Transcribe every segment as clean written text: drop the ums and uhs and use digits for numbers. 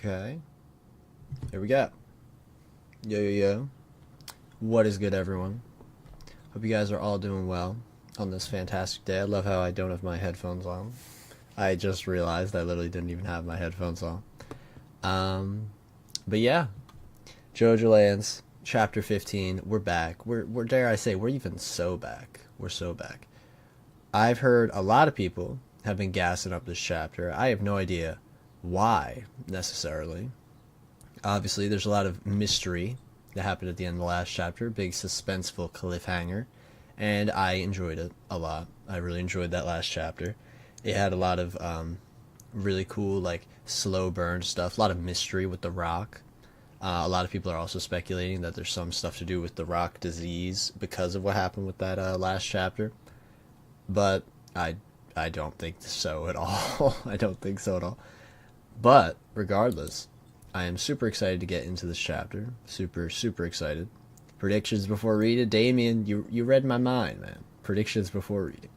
Okay, here we go. Yo, yo, yo. What is good, everyone? Hope you guys are all doing well on this fantastic day. I love how I don't have my headphones on. I just realized I literally didn't even have my headphones on. But yeah, Jojolands, chapter 15. We're back. We're dare I say, we're even so back. We're so back. I've heard a lot of people have been gassing up this chapter. I have no idea why necessarily. Obviously, there's a lot of mystery that happened at the end of the last chapter, big suspenseful cliffhanger, and I enjoyed it a lot. I really enjoyed that last chapter. It had a lot of really cool, like, slow burn stuff, a lot of mystery with the rock. A lot of people are also speculating that there's some stuff to do with the rock disease because of what happened with that last chapter, but I don't think so at all. I don't think so at all. But regardless, I am super excited to get into this chapter. Super, super excited. Predictions before reading. Damien, you read my mind, man. Predictions before reading.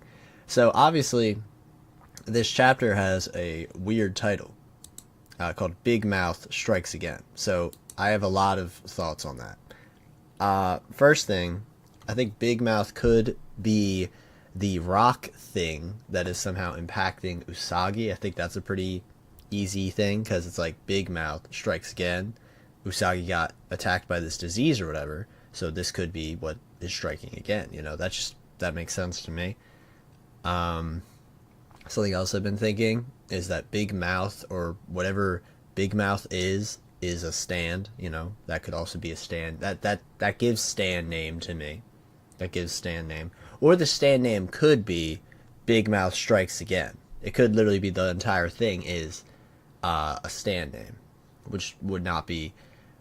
So, obviously, this chapter has a weird title called Big Mouth Strikes Again. So, I have a lot of thoughts on that. First thing, I think Big Mouth could be the rock thing that is somehow impacting Usagi. I think that's a pretty easy thing because it's like Big Mouth strikes again. Usagi got attacked by this disease or whatever, so this could be what is striking again. You know, that makes sense to me. Something else I've been thinking is that Big Mouth or whatever Big Mouth is a stand. You know, that could also be a stand. That gives stand name to me. That gives stand name. Or the stand name could be Big Mouth Strikes Again. It could literally be the entire thing is a stand name, which would not be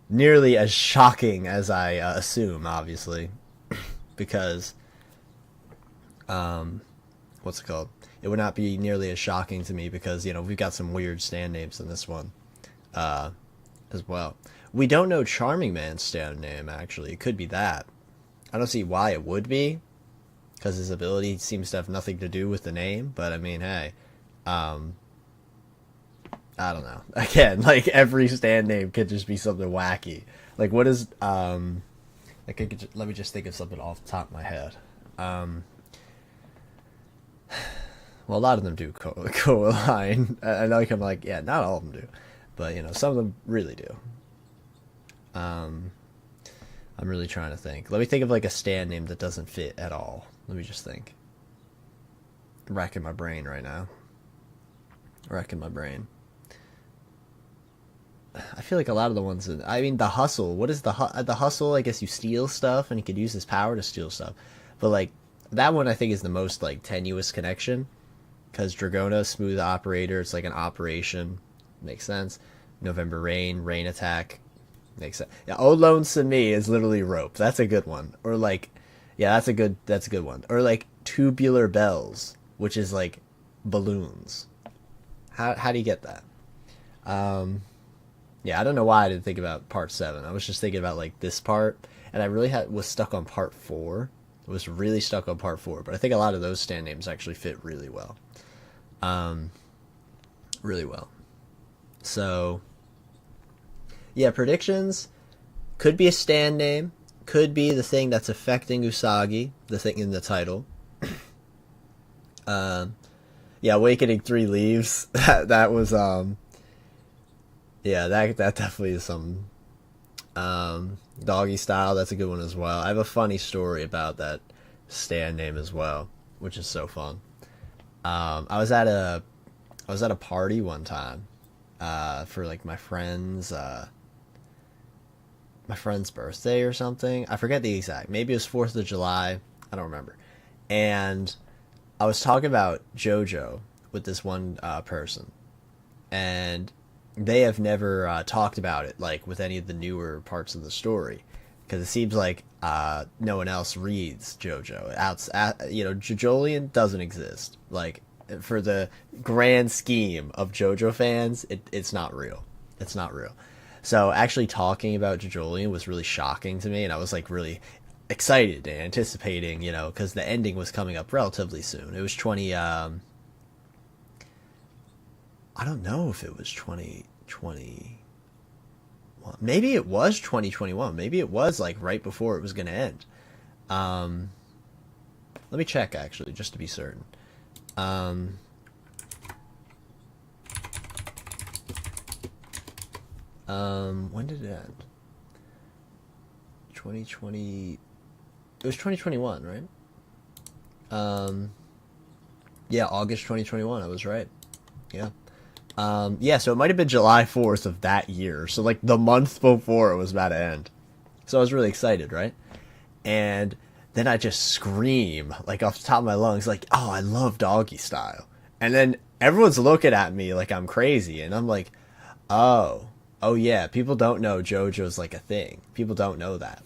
nearly as shocking as I assume, obviously, because what's it called? It would not be nearly as shocking to me because, you know, we've got some weird stand names in this one as well. We don't know Charming Man's stand name, actually. It could be that. I don't see why it would be, because his ability seems to have nothing to do with the name, but I mean, hey, I don't know. Again, like, every stand name could just be something wacky. Like, what is, like, let me just think of something off the top of my head. Well, a lot of them do co-align. I know I'm like, yeah, not all of them do, but, you know, some of them really do. I'm really trying to think. Let me think of, like, a stand name that doesn't fit at all. Let me just think. Racking my brain right now. Racking my brain. I feel like a lot of the ones I mean, the hustle. What is the hustle? I guess you steal stuff, and he could use his power to steal stuff. But, like, that one I think is the most, like, tenuous connection. Because Dragona, smooth operator. It's like an operation. Makes sense. November Rain, rain attack. Makes sense. Yeah, Oh Lonesome Me is literally rope. That's a good one. Or, like, yeah, that's a good one. Or, like, Tubular Bells, which is, like, balloons. How do you get that? Yeah, I don't know why I didn't think about part 7. I was just thinking about, like, this part, and I really was stuck on part 4. I was really stuck on part 4, but I think a lot of those stand names actually fit really well. Really well. So, yeah, predictions could be a stand name, could be the thing that's affecting Usagi, the thing in the title. Yeah, Awakening 3 Leaves. that was yeah, that definitely is some Doggy Style. That's a good one as well. I have a funny story about that stand name as well, which is so fun. I was at a party one time for, like, my friend's birthday or something. I forget the exact. Maybe it was 4th of July. I don't remember. And I was talking about JoJo with this one person, and they have never talked about it, like, with any of the newer parts of the story, because it seems like no one else reads JoJo. You know, Jojolian doesn't exist. Like, for the grand scheme of JoJo fans, it's not real. It's not real. So actually talking about Jojolian was really shocking to me, and I was, like, really excited and anticipating, you know, because the ending was coming up relatively soon. It was 20 I don't know if it was 2020. Maybe it was 2021. Maybe it was like right before it was going to end. Let me check actually, just to be certain. When did it end? 2020. It was 2021, right? Yeah, August 2021. I was right. Yeah. Yeah, so it might have been July 4th of that year. So like the month before it was about to end. So I was really excited, right? And then I just scream like off the top of my lungs, like, "Oh, I love Doggy Style." And then everyone's looking at me like I'm crazy, and I'm like, oh yeah, people don't know JoJo's like a thing. People don't know that.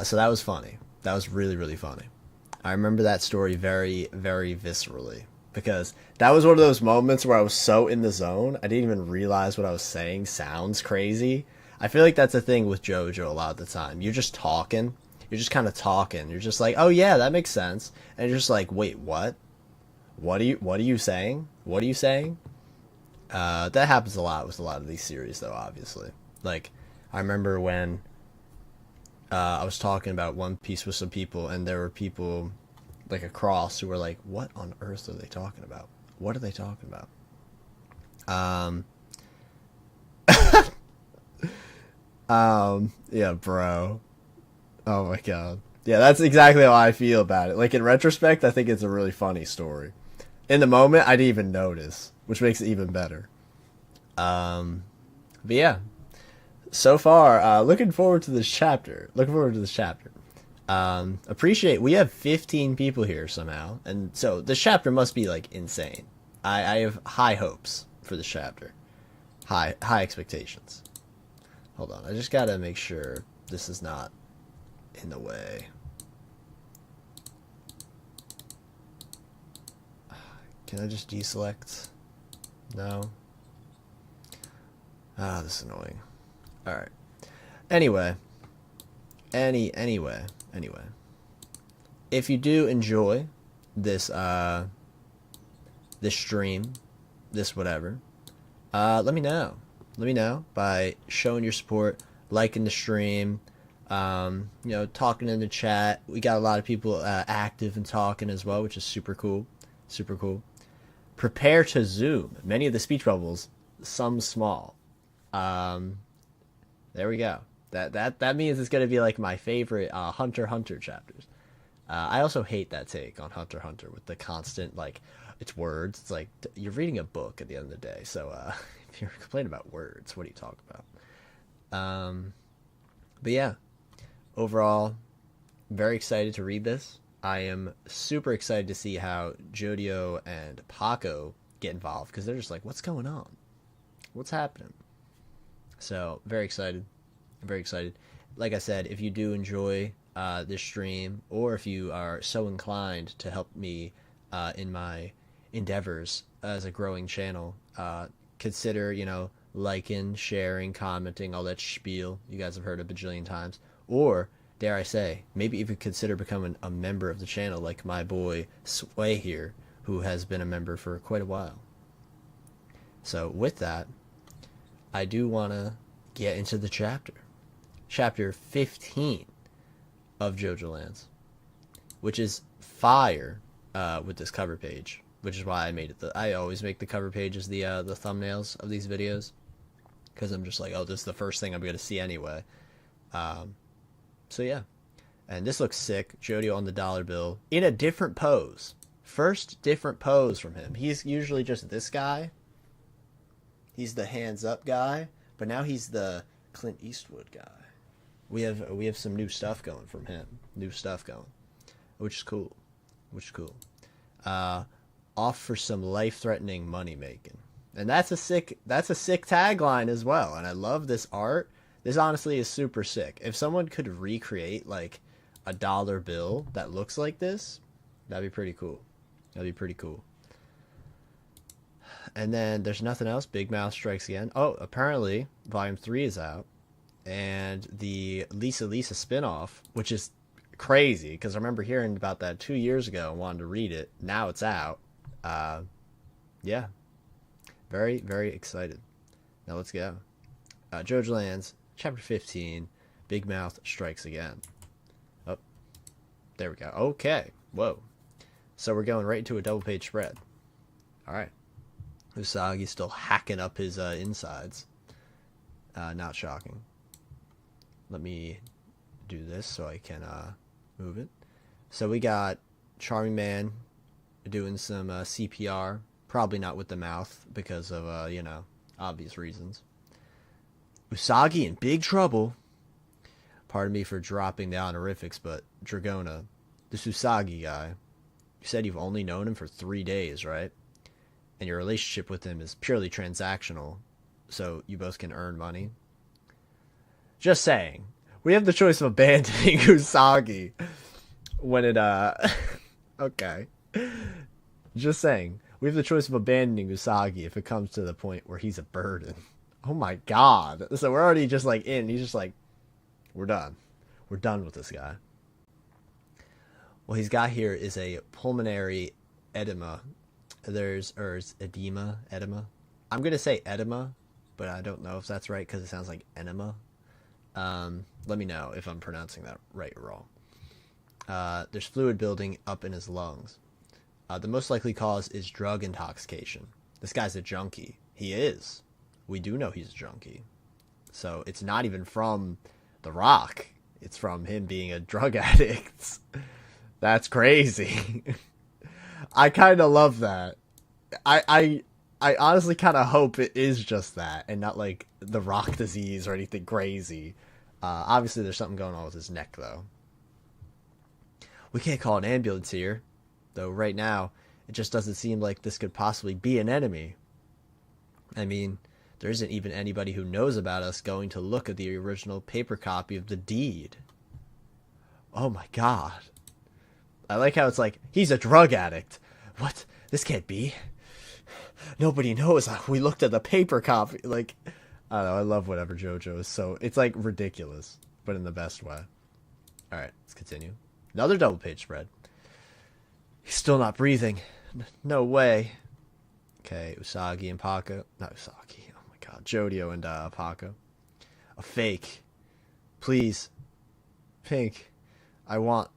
So that was funny. That was really, really funny. I remember that story very, very viscerally because that was one of those moments where I was so in the zone, I didn't even realize what I was saying sounds crazy. I feel like that's a thing with JoJo a lot of the time. You're just talking. You're just kind of talking. You're just like, oh yeah, that makes sense. And you're just like, wait, what? What are you saying? What are you saying? That happens a lot with a lot of these series, though, obviously. Like, I remember when I was talking about One Piece with some people, and there were people, like, across who were like, what on earth are they talking about? What are they talking about? Yeah, bro. Oh my god. Yeah, that's exactly how I feel about it. Like, in retrospect, I think it's a really funny story. In the moment, I didn't even notice, which makes it even better. But yeah, so far, looking forward to this chapter. Looking forward to this chapter. Appreciate we have 15 people here somehow, and so this chapter must be like insane. I have high hopes for this chapter, high expectations. Hold on, I just gotta make sure this is not in the way. Can I just deselect? No. Ah, this is annoying. All right. Anyway. Anyway. If you do enjoy this this stream, this whatever, let me know. Let me know by showing your support, liking the stream, talking in the chat. We got a lot of people active and talking as well, which is super cool. Super cool. Prepare to zoom. Many of the speech bubbles, some small. There we go. That means it's gonna be like my favorite Hunter x Hunter chapters. I also hate that take on Hunter x Hunter with the constant like it's words. It's like you're reading a book at the end of the day. So if you're complaining about words, what do you talk about? But yeah, overall, very excited to read this. I am super excited to see how Jodio and Paco get involved because they're just like, what's going on? What's happening? So, very excited. Very excited. Like I said, if you do enjoy this stream or if you are so inclined to help me in my endeavors as a growing channel, consider, liking, sharing, commenting, all that spiel you guys have heard a bajillion times. Or dare I say, maybe even consider becoming a member of the channel like my boy Sway here, who has been a member for quite a while. So with that, I do want to get into the chapter. Chapter 15 of Jojolands, which is fire with this cover page, which is why I made it. I always make the cover pages the thumbnails of these videos because I'm just like, oh, this is the first thing I'm going to see anyway. So yeah, and this looks sick. Jodio on the dollar bill in a different pose. First different pose from him. He's usually just this guy. He's the hands up guy, but now he's the Clint Eastwood guy. We have some new stuff going from him. New stuff going, which is cool. Off for some life-threatening money making, and that's a sick tagline as well. And I love this art. This honestly is super sick. If someone could recreate like a dollar bill that looks like this, that'd be pretty cool. And then there's nothing else. Big Mouth Strikes Again. Oh, apparently Volume 3 is out. And the Lisa spinoff, which is crazy because I remember hearing about that 2 years ago and wanted to read it. Now it's out. Yeah. Very, very excited. Now let's go. Jojolands, Chapter 15, Big Mouth Strikes Again. Oh, there we go. Okay. Whoa. So we're going right into a double-page spread. All right. Usagi's still hacking up his insides. Not shocking. Let me do this so I can move it. So we got Charming Man doing some CPR. Probably not with the mouth because of, obvious reasons. Usagi in big trouble. Pardon me for dropping the honorifics, but Dragona, this Usagi guy, you said you've only known him for 3 days, right? And your relationship with him is purely transactional, so you both can earn money. Just saying. We have the choice of abandoning Usagi when it, okay. Just saying. We have the choice of abandoning Usagi if it comes to the point where he's a burden. Oh my god. So we're already just like in. He's just like, we're done. We're done with this guy. What he's got here is a pulmonary edema. It's edema. I'm going to say edema, but I don't know if that's right because it sounds like enema. Let me know if I'm pronouncing that right or wrong. There's fluid building up in his lungs. The most likely cause is drug intoxication. This guy's a junkie. He is. We do know he's a junkie. So it's not even from The Rock. It's from him being a drug addict. That's crazy. I kind of love that. I honestly kind of hope it is just that and not like the Rock disease or anything crazy. Obviously there's something going on with his neck though. We can't call an ambulance here. Though right now, it just doesn't seem like this could possibly be an enemy. I mean, there isn't even anybody who knows about us going to look at the original paper copy of the deed. Oh my god. I like how it's like, he's a drug addict. What? This can't be. Nobody knows. We looked at the paper copy. Like, I don't know, I love whatever JoJo is. So, it's like ridiculous, but in the best way. Alright, let's continue. Another double page spread. He's still not breathing. No way. Okay, Usagi and Paco. Not Usagi. Oh my god. Jodio and Paco. A fake. Please. Pink. I want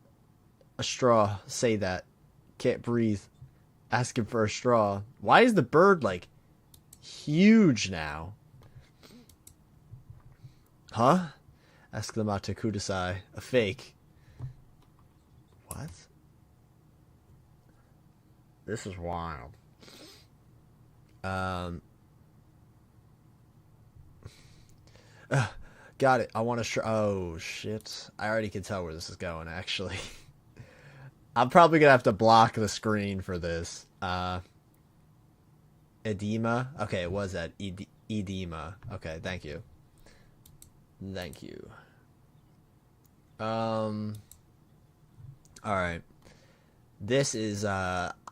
a straw. Say that. Can't breathe. Asking for a straw. Why is the bird, like, huge now? Huh? Ask them out to Kudasai. A fake. What? This is wild. Got it. I want to oh, shit. I already can tell where this is going, actually. I'm probably going to have to block the screen for this. Edema? Okay, it was that. Edema. Okay, thank you. Thank you. Alright. This is,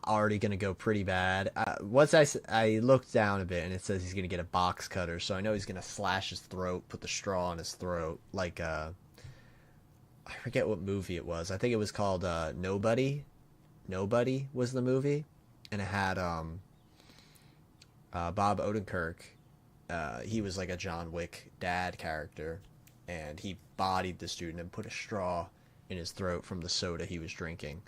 already going to go pretty bad. Once I looked down a bit and it says he's going to get a box cutter, so I know he's going to slash his throat, put the straw in his throat, like, I forget what movie it was. I think it was called, Nobody. Nobody was the movie, and it had, Bob Odenkirk. He was like a John Wick dad character, and he bodied the student and put a straw in his throat from the soda he was drinking.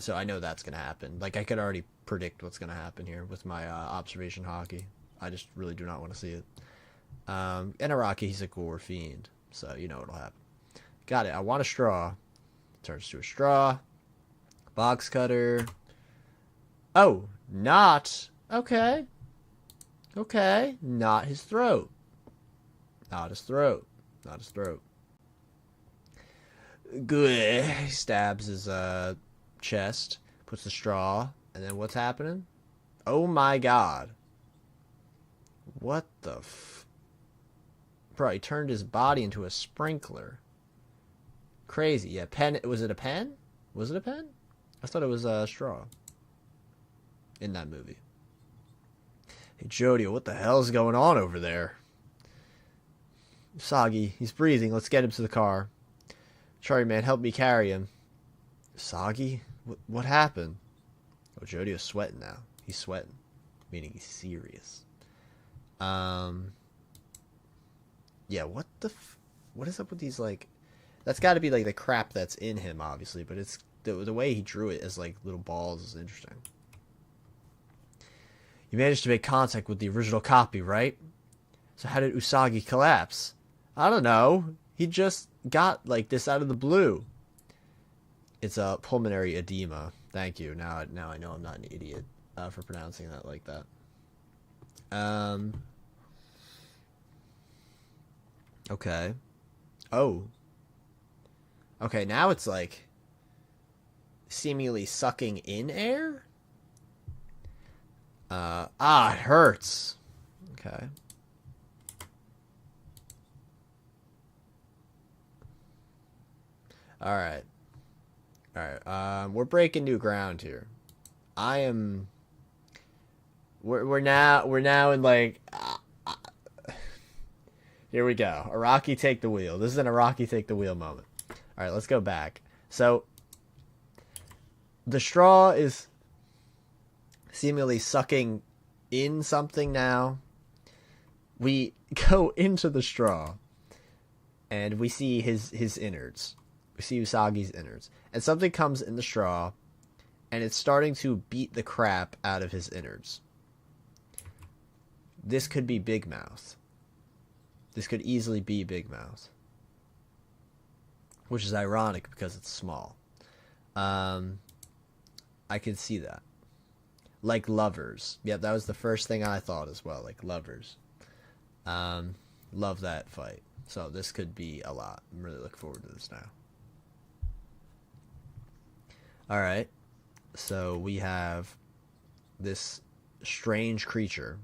So I know that's going to happen. Like, I could already predict what's going to happen here with my observation hockey. I just really do not want to see it. And Araki, he's a gore fiend, so you know what'll happen. Got it. I want a straw. Turns to a straw. Box cutter. Oh, not. Okay. Okay. Not his throat. Not his throat. Not his throat. Good. He stabs his chest, puts the straw, and then what's happening? Oh my god. What the Bro, he turned his body into a sprinkler. Crazy. Yeah, pen. Was it a pen? Was it a pen? I thought it was a straw. In that movie. Hey, Jodio, what the hell is going on over there? Usagi, he's breathing. Let's get him to the car. Sorry, man, help me carry him. Usagi? What happened? Oh, Jodio's sweating now. He's sweating. Meaning he's serious. Yeah, what is up with these, like... That's got to be, like, the crap that's in him, obviously, but it's... The way he drew it as, like, little balls is interesting. You managed to make contact with the original copy, right? So how did Usagi collapse? I don't know. He just got, like, this out of the blue. It's a pulmonary edema. Thank you. Now I know I'm not an idiot for pronouncing that like that. Okay. Oh. Okay, now it's like seemingly sucking in air? It hurts. Okay. Alright. Alright. We're breaking new ground here. We're now in like here we go. Araki take the wheel. This is an Araki take the wheel moment. Alright, let's go back. So the straw is seemingly sucking in something now. We go into the straw and we see his innards. We see Usagi's innards. And something comes in the straw and it's starting to beat the crap out of his innards. This could be Big Mouth. This could easily be Big Mouth. Which is ironic because it's small. I can see that. Like lovers. Yep, that was the first thing I thought as well. Like lovers. Love that fight. So this could be a lot. I'm really looking forward to this now. Alright. So we have this strange creature.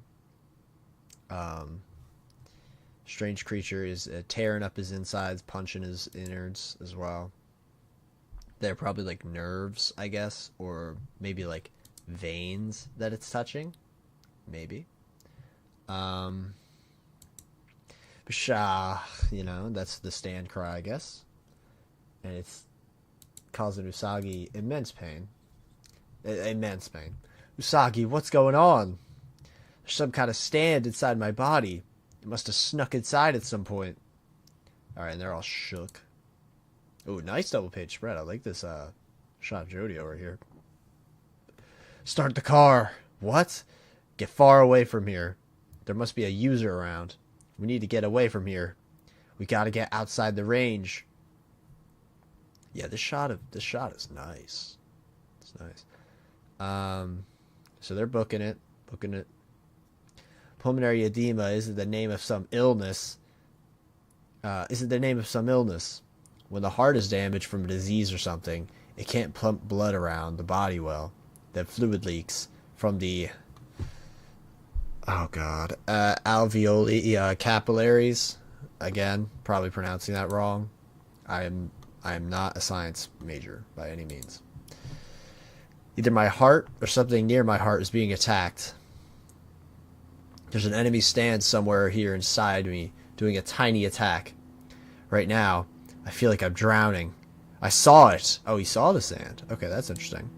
Strange creature is tearing up his insides, punching his innards as well. They're probably like nerves, I guess, or maybe like veins that it's touching. Maybe. Psha, you know, that's the stand cry, I guess. And it's causing Usagi immense pain. Immense pain. Usagi, what's going on? There's some kind of stand inside my body. It must have snuck inside at some point. Alright, and they're all shook. Ooh, nice double page spread. I like this shot of Jody over here. Start the car. What? Get far away from here. There must be a user around. We need to get away from here. We gotta get outside the range. Yeah, this shot is nice. It's nice. So they're booking it. Pulmonary edema isn't the name of some illness. Isn't the name of some illness. When the heart is damaged from a disease or something, it can't pump blood around the body well. Then fluid leaks from the alveoli capillaries. Again, probably pronouncing that wrong. I am not a science major by any means. Either my heart or something near my heart is being attacked. There's an enemy stand somewhere here inside me doing a tiny attack. Right now, I feel like I'm drowning. I saw it. Oh, he saw the sand. Okay, that's interesting.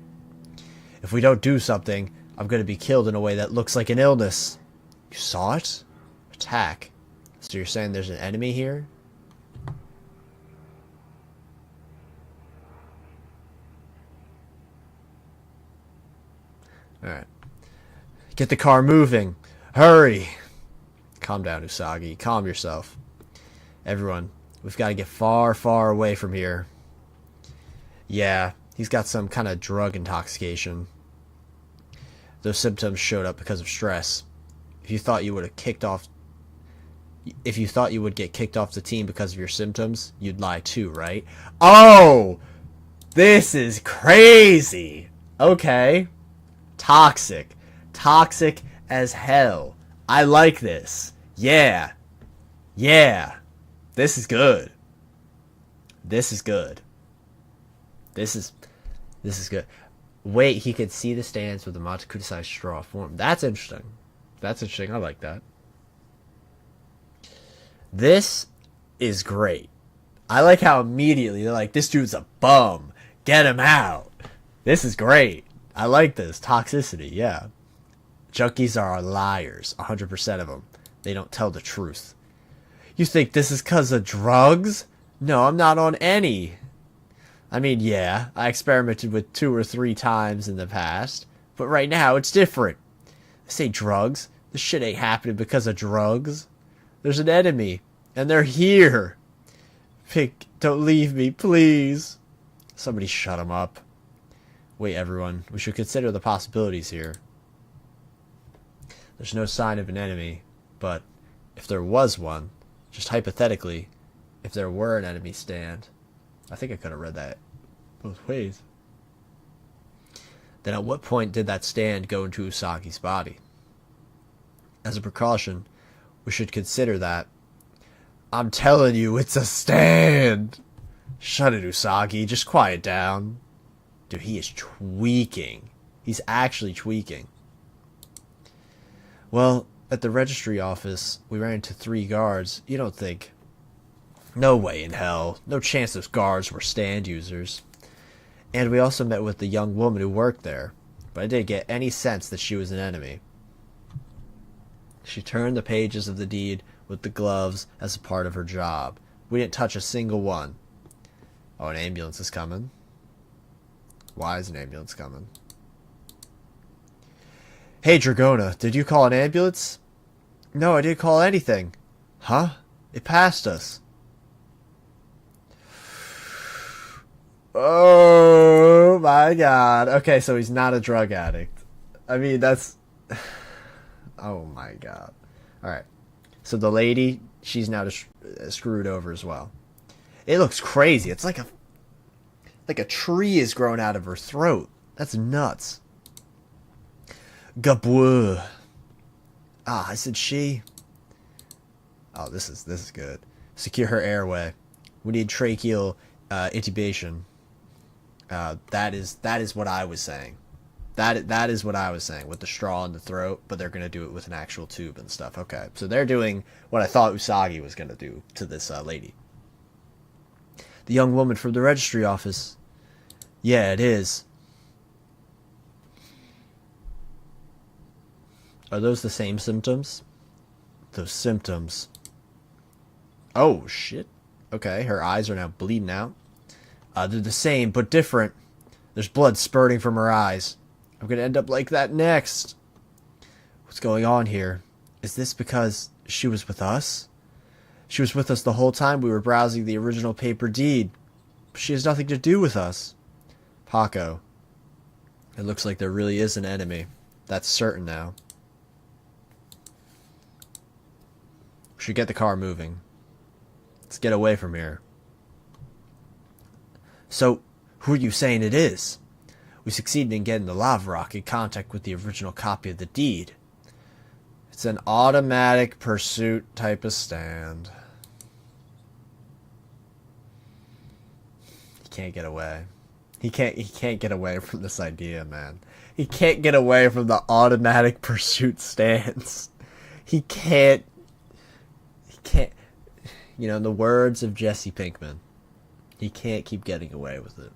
If we don't do something, I'm going to be killed in a way that looks like an illness. You saw it? Attack. So you're saying there's an enemy here? Alright. Get the car moving. Hurry! Calm down, Usagi. Calm yourself. Everyone, we've got to get far, far away from here. Yeah, he's got some kind of drug intoxication. Those symptoms showed up because of stress. If you thought you would get kicked off the team because of your symptoms, you'd lie too, right? Oh! This is crazy! Okay. Toxic. Toxic as hell. I like this. Yeah. Yeah. This is good. This is good. This is good. Wait, he could see the stands with the Matakudasai straw form. That's interesting. That's interesting. I like that. This is great. I like how immediately they're like, this dude's a bum. Get him out. This is great. I like this. Toxicity, yeah. Junkies are liars. 100% of them. They don't tell the truth. You think this is 'cause of drugs? No, I'm not on any. I mean, yeah, I experimented with 2 or 3 times in the past, but right now it's different. I say drugs. This shit ain't happening because of drugs. There's an enemy, and they're here. Pink, don't leave me, please. Somebody shut him up. Wait, everyone, we should consider the possibilities here. There's no sign of an enemy, but if there was one, just hypothetically, if there were an enemy stand, I think I could have read that both ways. Then at what point did that stand go into Usagi's body? As a precaution, we should consider that. I'm telling you, it's a stand! Shut it, Usagi. Just quiet down. Dude, he is tweaking. He's actually tweaking. Well, at the registry office, we ran into 3 guards. You don't think... No way in hell. No chance those guards were stand users. And we also met with the young woman who worked there, but I didn't get any sense that she was an enemy. She turned the pages of the deed with the gloves as a part of her job. We didn't touch a single one. Oh, an ambulance is coming. Why is an ambulance coming? Hey, Dragona, did you call an ambulance? No, I didn't call anything. Huh? It passed us. Oh my god. Okay, so he's not a drug addict. I mean, that's... Oh my god. Alright. So the lady, she's now just screwed over as well. It looks crazy. It's like a tree is growing out of her throat. That's nuts. Gabouh. Ah, I said she. Oh, this is good. Secure her airway. We need tracheal intubation. That is what I was saying. That is what I was saying with the straw in the throat, but they're gonna do it with an actual tube and stuff. Okay, so they're doing what I thought Usagi was gonna do to this lady. The young woman from the registry office. Yeah, it is. Are those the same symptoms? Those symptoms. Oh shit. Okay, her eyes are now bleeding out. They're the same, but different. There's blood spurting from her eyes. I'm gonna end up like that next. What's going on here? Is this because she was with us? She was with us the whole time we were browsing the original paper deed. She has nothing to do with us. Paco. It looks like there really is an enemy. That's certain now. We should get the car moving. Let's get away from here. So, who are you saying it is? We succeeded in getting the lava rock in contact with the original copy of the deed. It's an automatic pursuit type of stand. He can't get away. He can't get away from this idea, man. He can't get away from the automatic pursuit stands. He can't. You know, in the words of Jesse Pinkman, he can't keep getting away with it.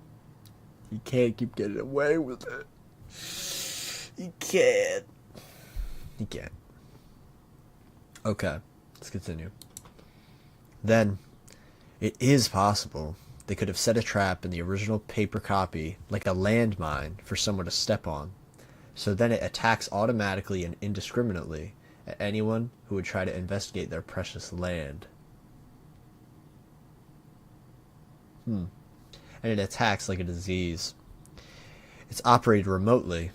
He can't keep getting away with it. He can't. He can't. Okay, let's continue. Then, it is possible they could have set a trap in the original paper copy, like a landmine, for someone to step on. So then it attacks automatically and indiscriminately at anyone who would try to investigate their precious land. And it attacks like a disease. It's operated remotely.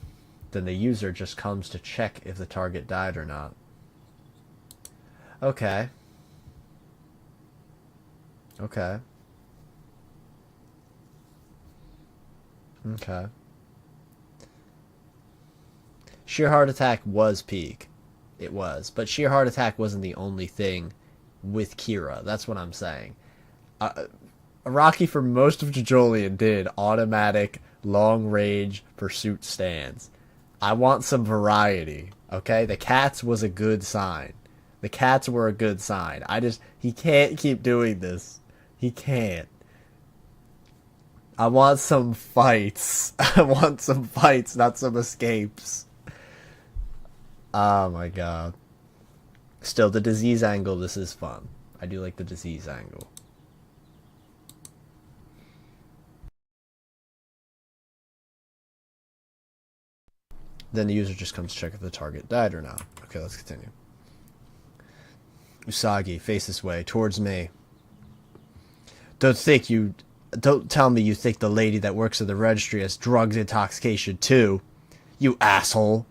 Then the user just comes to check if the target died or not. Okay. Okay. Okay. Sheer heart attack was peak. It was. But sheer heart attack wasn't the only thing with Kira. That's what I'm saying. Rocky, for most of Jojolands, did automatic long-range pursuit stands. I want some variety, okay? The cats was a good sign. The cats were a good sign. He can't keep doing this. He can't. I want some fights. I want some fights, not some escapes. Oh my god. Still, the disease angle, this is fun. I do like the disease angle. Then the user just comes to check if the target died or not. Okay, let's continue. Usagi, face this way, towards me. Don't tell me you think the lady that works at the registry has drugs intoxication too. You asshole.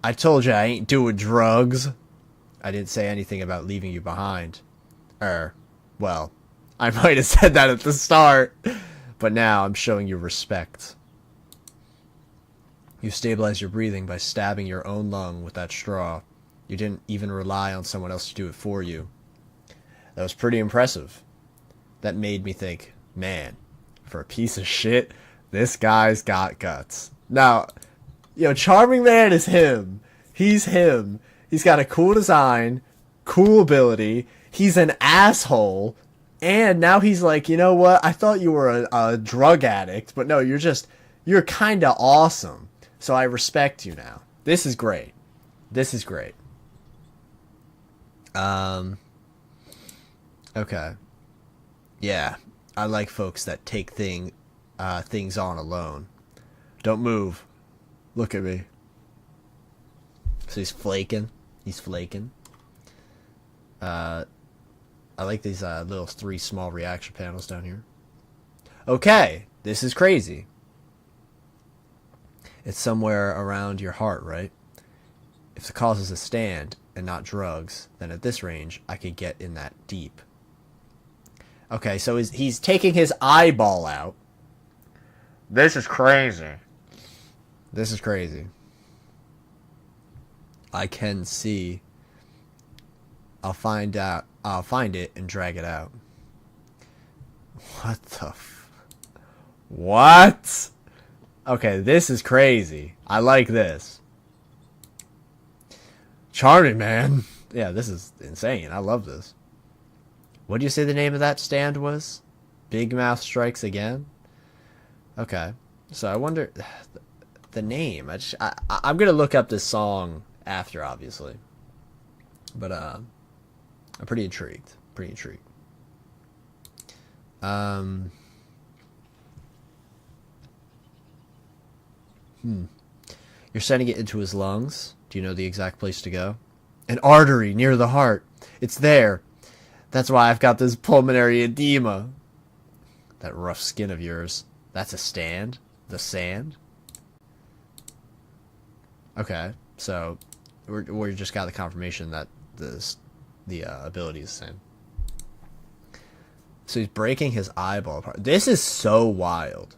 I told you I ain't doing drugs. I didn't say anything about leaving you behind. Well, I might have said that at the start, but now I'm showing you respect. You stabilize your breathing by stabbing your own lung with that straw. You didn't even rely on someone else to do it for you. That was pretty impressive. That made me think, man, for a piece of shit, this guy's got guts. Now, Charming Man is him. He's him. He's got a cool design, cool ability. He's an asshole. And now he's like, you know what? I thought you were a drug addict, but no, you're kind of awesome. So I respect you now. This is great. This is great. Okay. Yeah, I like folks that take things on alone. Don't move. Look at me. So he's flaking. He's flaking. I like these little 3 small reaction panels down here. Okay, this is crazy. It's somewhere around your heart, right? If the cause is a stand and not drugs, then at this range, I could get in that deep. Okay, so he's taking his eyeball out. This is crazy. This is crazy. I can see. I'll find it and drag it out. What the What? Okay, this is crazy. I like this. Charming Man. Yeah, this is insane. I love this. What do you say the name of that stand was? Big Mouth Strikes Again? Okay. So I wonder the name. I'm going to look up this song after, obviously. But I'm pretty intrigued. Pretty intrigued. You're sending it into his lungs. Do you know the exact place to go? An artery near the heart. It's there. That's why I've got this pulmonary edema. That rough skin of yours. That's a stand? The sand? Okay, so we just got the confirmation that the ability is the same. So he's breaking his eyeball apart. This is so wild.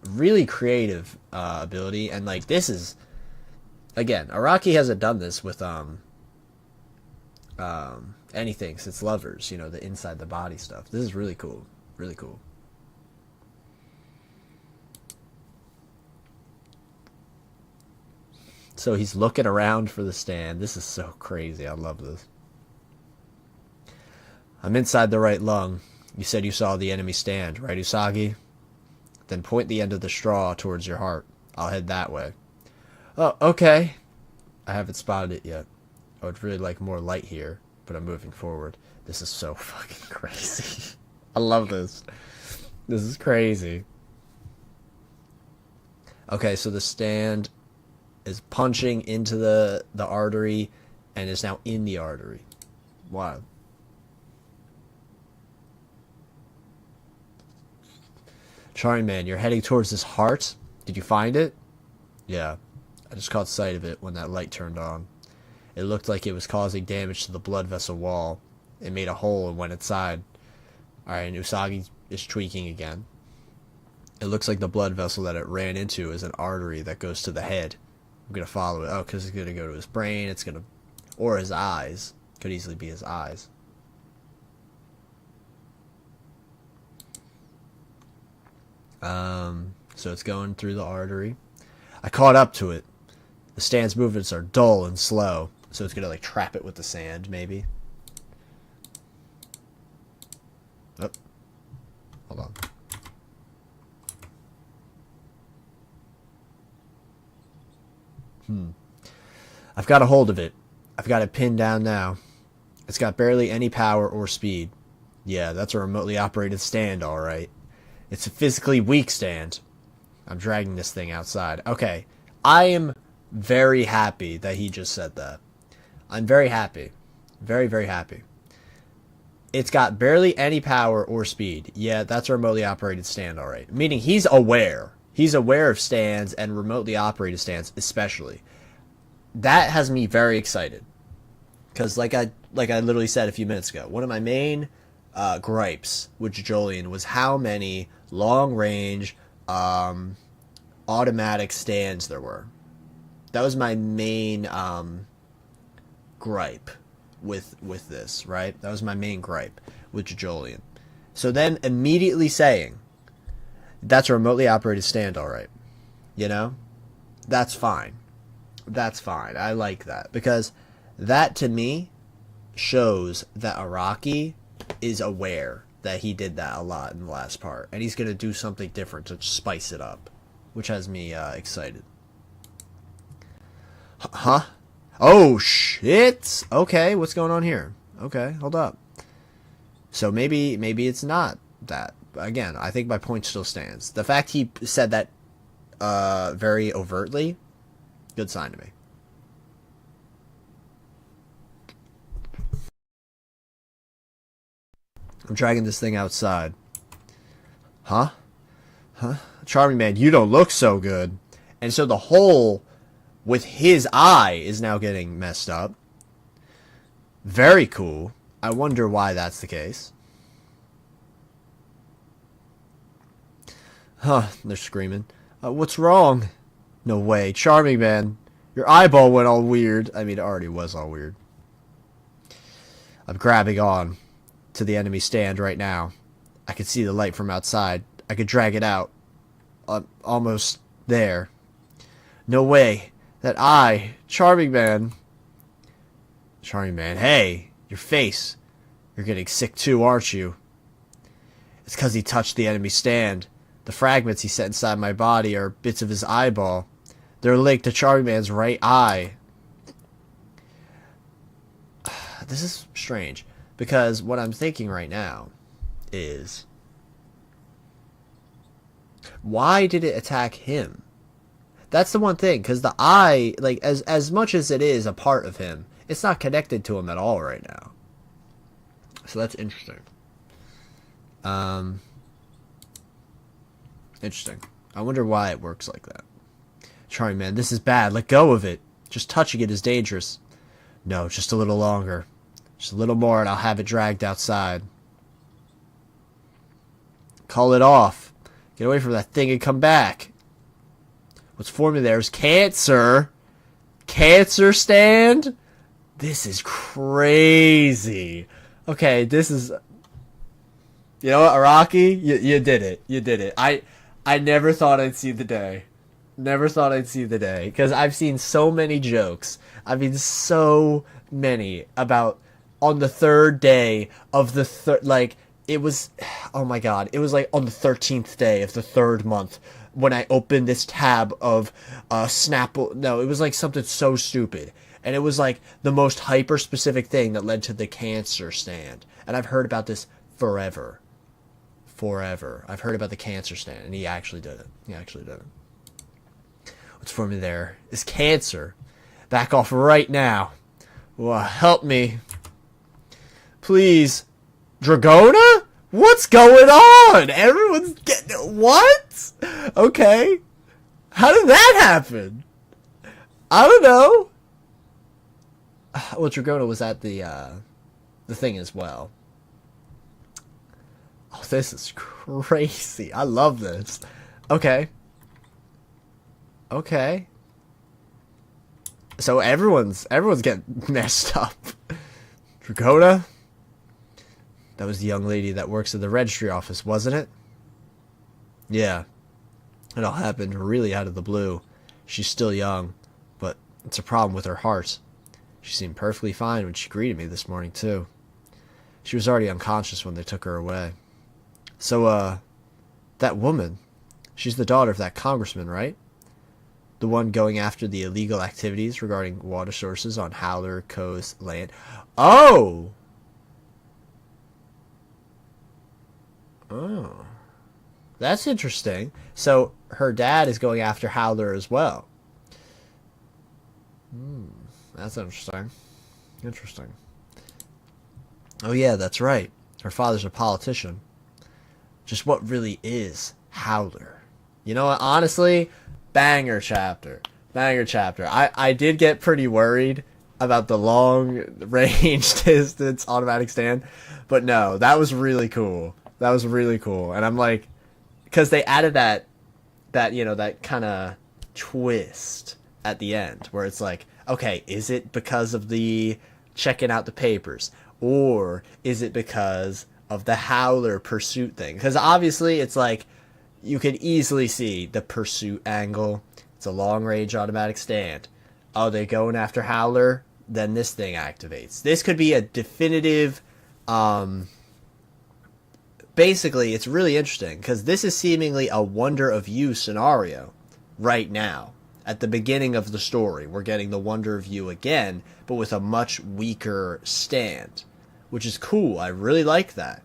Really creative ability, and like this is again, Araki hasn't done this with anything since Lovers, the inside the body stuff. This is really cool. Really cool. So he's looking around for the stand. This is so crazy. I love this. I'm inside the right lung. You said you saw the enemy stand, right, Usagi? Then point the end of the straw towards your heart. I'll head that way. Oh, okay. I haven't spotted it yet. I would really like more light here, but I'm moving forward. This is so fucking crazy. I love this. This is crazy. Okay, so the stand is punching into the artery and is now in the artery. Wow. Charming Man, you're heading towards this heart? Did you find it? Yeah. I just caught sight of it when that light turned on. It looked like it was causing damage to the blood vessel wall. It made a hole and went inside. Alright, and Usagi is tweaking again. It looks like the blood vessel that it ran into is an artery that goes to the head. I'm going to follow it. Oh, because it's going to go to his brain. It's going to... Or his eyes. Could easily be his eyes. So it's going through the artery. I caught up to it. The stand's movements are dull and slow. So it's going to, like, trap it with the sand, maybe. Oh. Hold on. I've got a hold of it. I've got it pinned down now. It's got barely any power or speed. Yeah, that's a remotely operated stand, alright. It's a physically weak stand. I'm dragging this thing outside. Okay, I am very happy that he just said that. I'm very happy. Very, very happy. It's got barely any power or speed. Yeah, that's a remotely operated stand, alright. Meaning he's aware. He's aware of stands and remotely operated stands, especially. That has me very excited. Because like I literally said a few minutes ago, one of my main gripes with Jojolands was how many long-range automatic stands there were. That was my main gripe with this, right? That was my main gripe with Jojolands. So then immediately saying, that's a remotely operated stand, alright. You know? That's fine. That's fine. I like that. Because that, to me, shows that Araki is aware that he did that a lot in the last part. And he's going to do something different to spice it up. Which has me excited. Huh? Oh, shit! Okay, what's going on here? Okay, hold up. So maybe it's not that. Again, I think my point still stands. The fact he said that very overtly, good sign to me. I'm dragging this thing outside. Huh? Huh? Charming man, you don't look so good. And so the hole with his eye is now getting messed up. Very cool. I wonder why that's the case. Huh, they're screaming. What's wrong? No way. Charming man, your eyeball went all weird. I mean, it already was all weird. I'm grabbing on to the enemy stand right now. I can see the light from outside. I could drag it out. Almost there. No way. That eye. Charming man. Charming man. Hey, your face. You're getting sick too, aren't you? It's because he touched the enemy stand. The fragments he set inside my body are bits of his eyeball. They're linked to Charming man's right eye. This is strange. Because what I'm thinking right now is, why did it attack him? That's the one thing, because the eye, like, as much as it is a part of him, it's not connected to him at all right now. So that's interesting. Interesting. I wonder why it works like that. Charming man, this is bad. Let go of it. Just touching it is dangerous. No, just a little longer. Just a little more and I'll have it dragged outside. Call it off. Get away from that thing and come back. What's forming there is cancer. Cancer stand? This is crazy. Okay, this is... You know what, Araki? You did it. You did it. I never thought I'd see the day. Never thought I'd see the day. Because I've seen so many jokes. I've seen so many about... On the third day of the third... Like, it was... Oh my god. It was like on the 13th day of the third month when I opened this tab of Snapple... No, it was like something so stupid. And it was like the most hyper-specific thing that led to the cancer stand. And I've heard about this forever. Forever. I've heard about the cancer stand. And he actually did it. He actually did it. What's for me there is cancer. Back off right now. Well, help me. Please. Dragona? What's going on? Everyone's getting... What? Okay. How did that happen? I don't know. Well, Dragona was at the thing as well. Oh, this is crazy. I love this. Okay. Okay. So everyone's getting messed up. Dragona? That was the young lady that works at the registry office, wasn't it? Yeah. It all happened really out of the blue. She's still young, but it's a problem with her heart. She seemed perfectly fine when she greeted me this morning, too. She was already unconscious when they took her away. So, that woman, she's the daughter of that congressman, right? The one going after the illegal activities regarding water sources on Howler Coast land. Oh! Oh. That's interesting. So her dad is going after Howler as well. That's interesting. Interesting. Oh yeah, that's right. Her father's a politician. Just what really is Howler? You know what? Honestly, banger chapter. Banger chapter. I did get pretty worried about the long range distance automatic stand. But no, that was really cool. That was really cool. And I'm like, because they added that kind of twist at the end where it's like, okay, is it because of the checking out the papers? Or is it because of the Howler pursuit thing? Because obviously it's like, you could easily see the pursuit angle. It's a long range automatic stand. Oh, they're going after Howler? Then this thing activates. This could be a definitive... basically, it's really interesting because this is seemingly a Wonder of You scenario right now. At the beginning of the story, we're getting the Wonder of You again, but with a much weaker stand, which is cool. I really like that.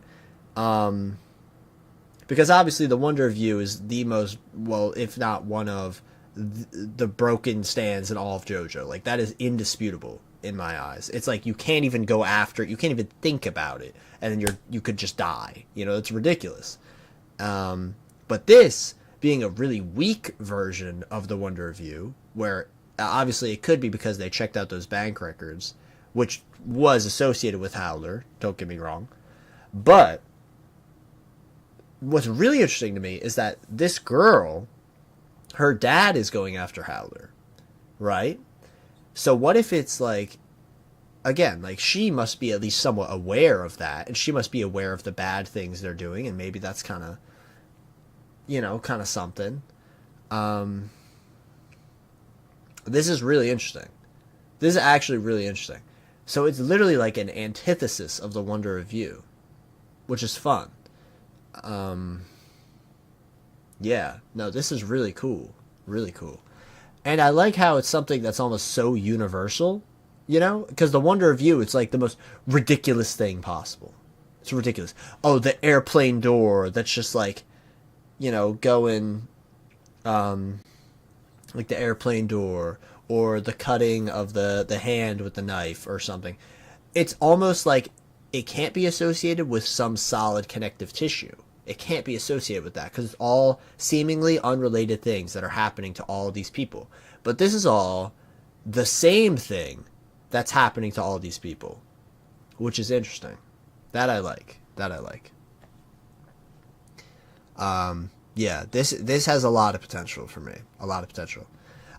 Because obviously the Wonder of You is the most, well, if not one of the broken stands in all of JoJo. Like, that is indisputable in my eyes. It's like you can't even go after it. You can't even think about it. And then you could just die. You know, it's ridiculous. But this being a really weak version of the Wonder of You, where obviously it could be because they checked out those bank records, which was associated with Howler, don't get me wrong. But what's really interesting to me is that this girl, her dad is going after Howler, right? So what if it's like, again, like she must be at least somewhat aware of that, and she must be aware of the bad things they're doing, and maybe that's kind of, kind of something. This is really interesting. This is actually really interesting. So it's literally like an antithesis of the Wonder of You, which is fun. Yeah, no, this is really cool. Really cool. And I like how it's something that's almost so universal, because the Wonder of You, it's like the most ridiculous thing possible. It's ridiculous. Oh, the airplane door that's just like, going, like the airplane door, or the cutting of the hand with the knife or something. It's almost like it can't be associated with some solid connective tissue. It can't be associated with that because it's all seemingly unrelated things that are happening to all of these people. But this is all the same thing that's happening to all of these people, which is interesting. That I like. Yeah, this has a lot of potential for me. A lot of potential.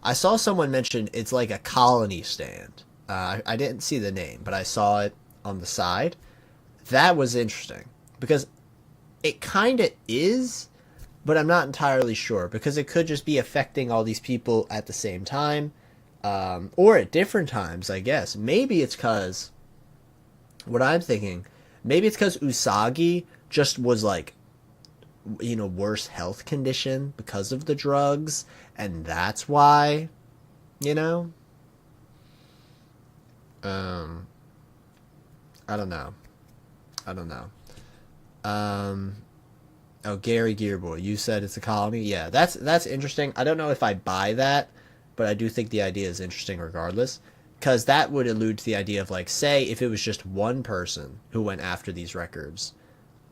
I saw someone mention it's like a colony stand. I didn't see the name, but I saw it on the side. That was interesting because it kind of is, but I'm not entirely sure because it could just be affecting all these people at the same time, or at different times, I guess. Maybe it's because, what I'm thinking, maybe it's because Usagi just was like, worse health condition because of the drugs, and that's why, I don't know. Oh, Gary Gearboy, you said it's a colony? Yeah, that's interesting. I don't know if I buy that, but I do think the idea is interesting regardless. Because that would allude to the idea of, like, say, if it was just one person who went after these records,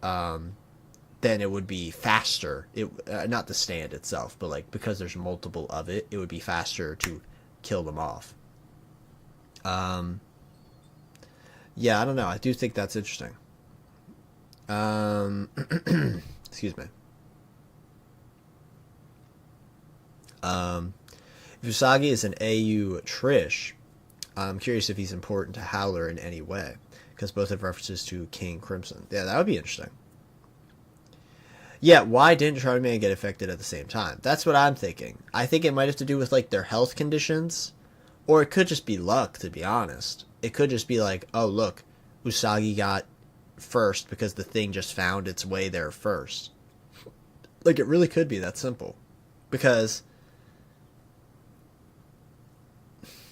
then it would be faster. Not the stand itself, but, like, because there's multiple of it, it would be faster to kill them off. Yeah, I don't know. I do think that's interesting. Excuse me. If Usagi is an AU Trish, I'm curious if he's important to Howler in any way, because both have references to King Crimson. Yeah, that would be interesting. Yeah, why didn't Charmander get affected at the same time? That's what I'm thinking. I think it might have to do with, like, their health conditions, or it could just be luck, to be honest. It could just be like, oh, look, Usagi got first because the thing just found its way there first. Like, it really could be that simple. Because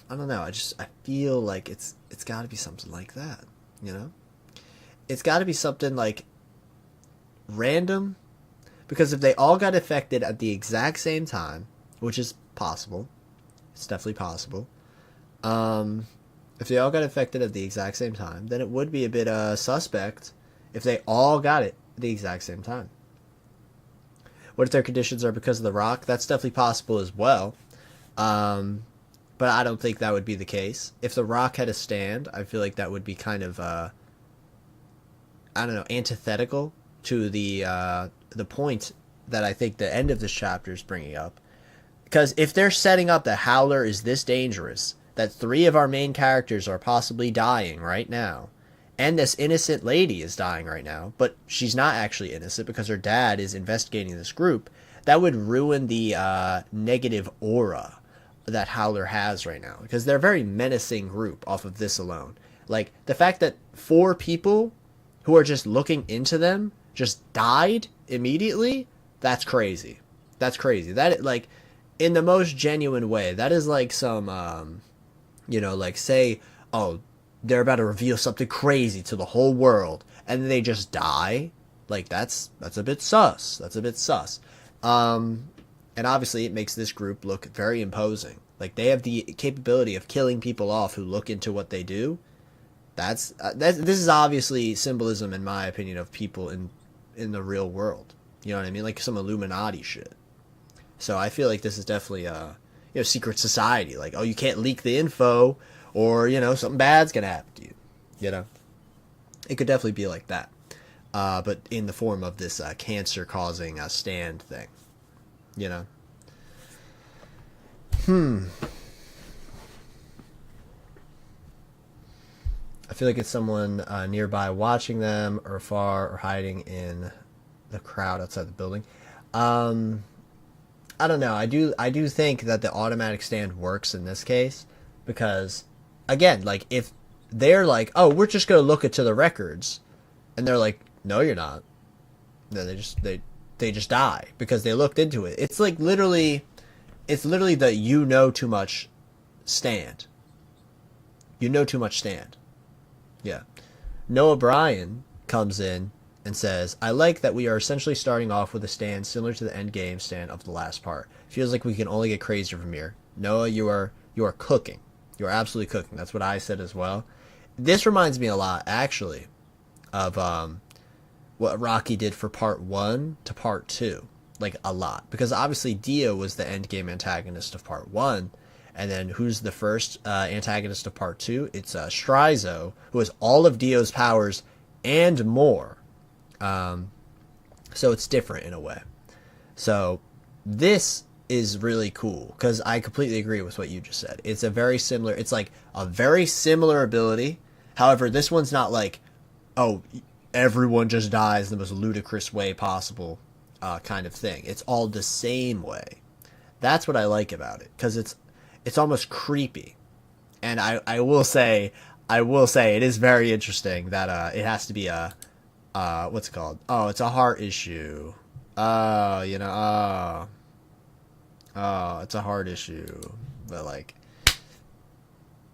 I don't know. I feel like it's got to be something like that, you know? It's got to be something like random, because if they all got affected at the exact same time, which is possible, it's definitely possible. If they all got affected at the exact same time, then it would be a bit suspect if they all got it at the exact same time. What if their conditions are because of the rock? That's definitely possible as well. But I don't think that would be the case. If the rock had a stand, I feel like that would be kind of, I don't know, antithetical to the point that I think the end of this chapter is bringing up. Because if they're setting up that Howler is this dangerous, that 3 of our main characters are possibly dying right now, and this innocent lady is dying right now, but she's not actually innocent because her dad is investigating this group, that would ruin the negative aura that Howler has right now. Because they're a very menacing group off of this alone. Like, the fact that 4 people who are just looking into them just died immediately, that's crazy. That's crazy. That, like, in the most genuine way, that is like some, you know, like, say, oh, they're about to reveal something crazy to the whole world, and then they just die. Like, that's a bit sus. That's a bit sus. And obviously it makes this group look very imposing. Like, they have the capability of killing people off who look into what they do. This is obviously symbolism, in my opinion, of people in the real world. You know what I mean? Like some Illuminati shit. So I feel like this is definitely a, you know, secret society. Like, oh, you can't leak the info, or, you know, something bad's gonna happen to you. You know, it could definitely be like that, but in the form of this cancer-causing stand thing. You know. I feel like it's someone nearby watching them, or far, or hiding in the crowd outside the building. I don't know. I do think that the automatic stand works in this case, because, again, like, if they're like, oh, we're just gonna look into the records, and they're like, no, you're not. Then they just die because they looked into it. It's like literally the you know too much stand. You know too much stand. Yeah. Noah Bryan comes in and says, I like that we are essentially starting off with a stand similar to the end game stand of the last part. Feels like we can only get crazier from here. Noah, you are cooking. You are absolutely cooking. That's what I said as well. This reminds me a lot, actually, of what Rocky did for part 1 to part 2. Like, a lot. Because obviously Dio was the end game antagonist of part 1. And then who's the first antagonist of part 2? It's Strizo, who has all of Dio's powers and more. So it's different in a way. So this is really cool, because I completely agree with what you just said. It's a very similar ability. However, this one's not like, oh, everyone just dies in the most ludicrous way possible kind of thing. It's all the same way. That's what I like about it, because it's almost creepy. And I will say it is very interesting that it has to be a what's it called? Oh, it's a heart issue. It's a heart issue. But, like,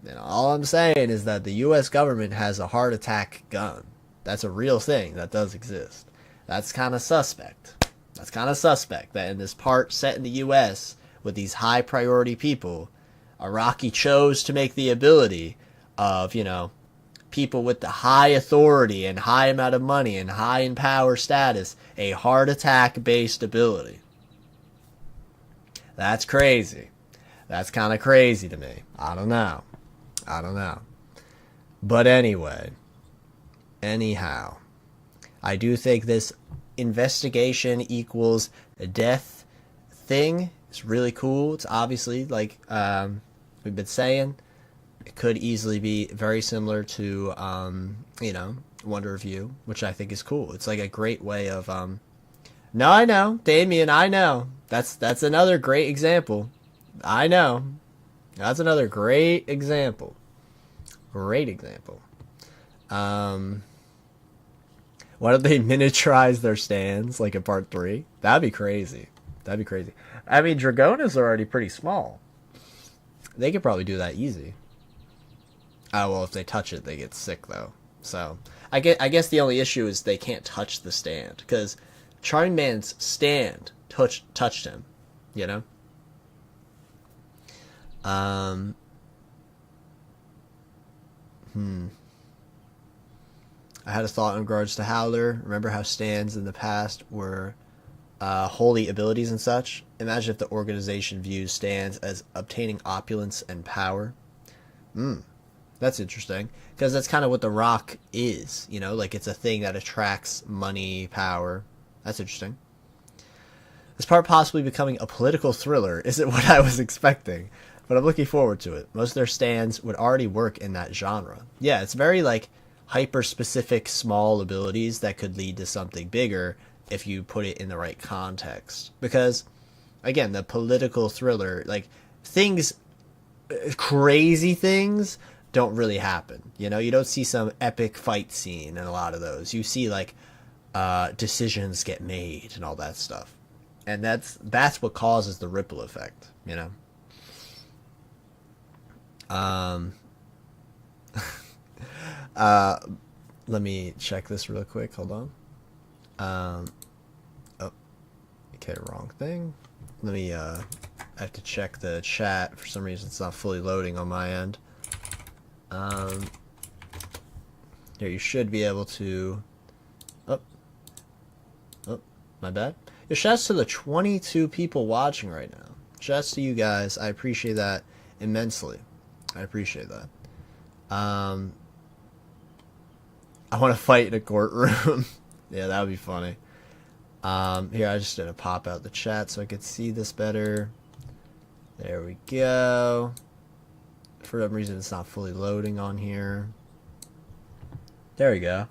you know, all I'm saying is that the U.S. government has a heart attack gun. That's a real thing that does exist. That's kind of suspect. That's kind of suspect that in this part set in the U.S. with these high priority people, Araki chose to make the ability of, you know, people with the high authority and high amount of money and high in power status a heart attack based ability. That's crazy. That's kind of crazy to me. I don't know. But anyhow, I do think this investigation equals a death thing is really cool. It's obviously, like we've been saying, it could easily be very similar to, you know, Wonder Review, which I think is cool. It's like a great way of, no, I know, Damien, I know. That's another great example. I know. That's another great example. Great example. Why don't they miniaturize their stands like in part 3? That'd be crazy. I mean, Dragona's already pretty small. They could probably do that easy. Oh, well, if they touch it, they get sick, though. So, I guess the only issue is they can't touch the stand. Because Charming Man's stand touched him, you know? I had a thought in regards to Howler. Remember how stands in the past were holy abilities and such? Imagine if the organization views stands as obtaining opulence and power. That's interesting. Because that's kind of what the Rock is, you know? Like, it's a thing that attracts money, power. That's interesting. This part possibly becoming a political thriller isn't what I was expecting, but I'm looking forward to it. Most of their stands would already work in that genre. Yeah, it's very, like, hyper-specific small abilities that could lead to something bigger if you put it in the right context. Because, again, the political thriller, like, things, crazy things don't really happen. You know, you don't see some epic fight scene in a lot of those. You see, like, decisions get made and all that stuff. And that's what causes the ripple effect, you know? Let me check this real quick. Hold on. Oh, okay, wrong thing. Let me, I have to check the chat. For some reason, it's not fully loading on my end. Here, you should be able to, oh, my bad. Yeah, shouts to the 22 people watching right now. Shouts to you guys. I appreciate that immensely. I appreciate that. I want to fight in a courtroom. Yeah, that would be funny. Here, I just did a pop out the chat so I could see this better. There we go. For some reason, it's not fully loading on here. There we go.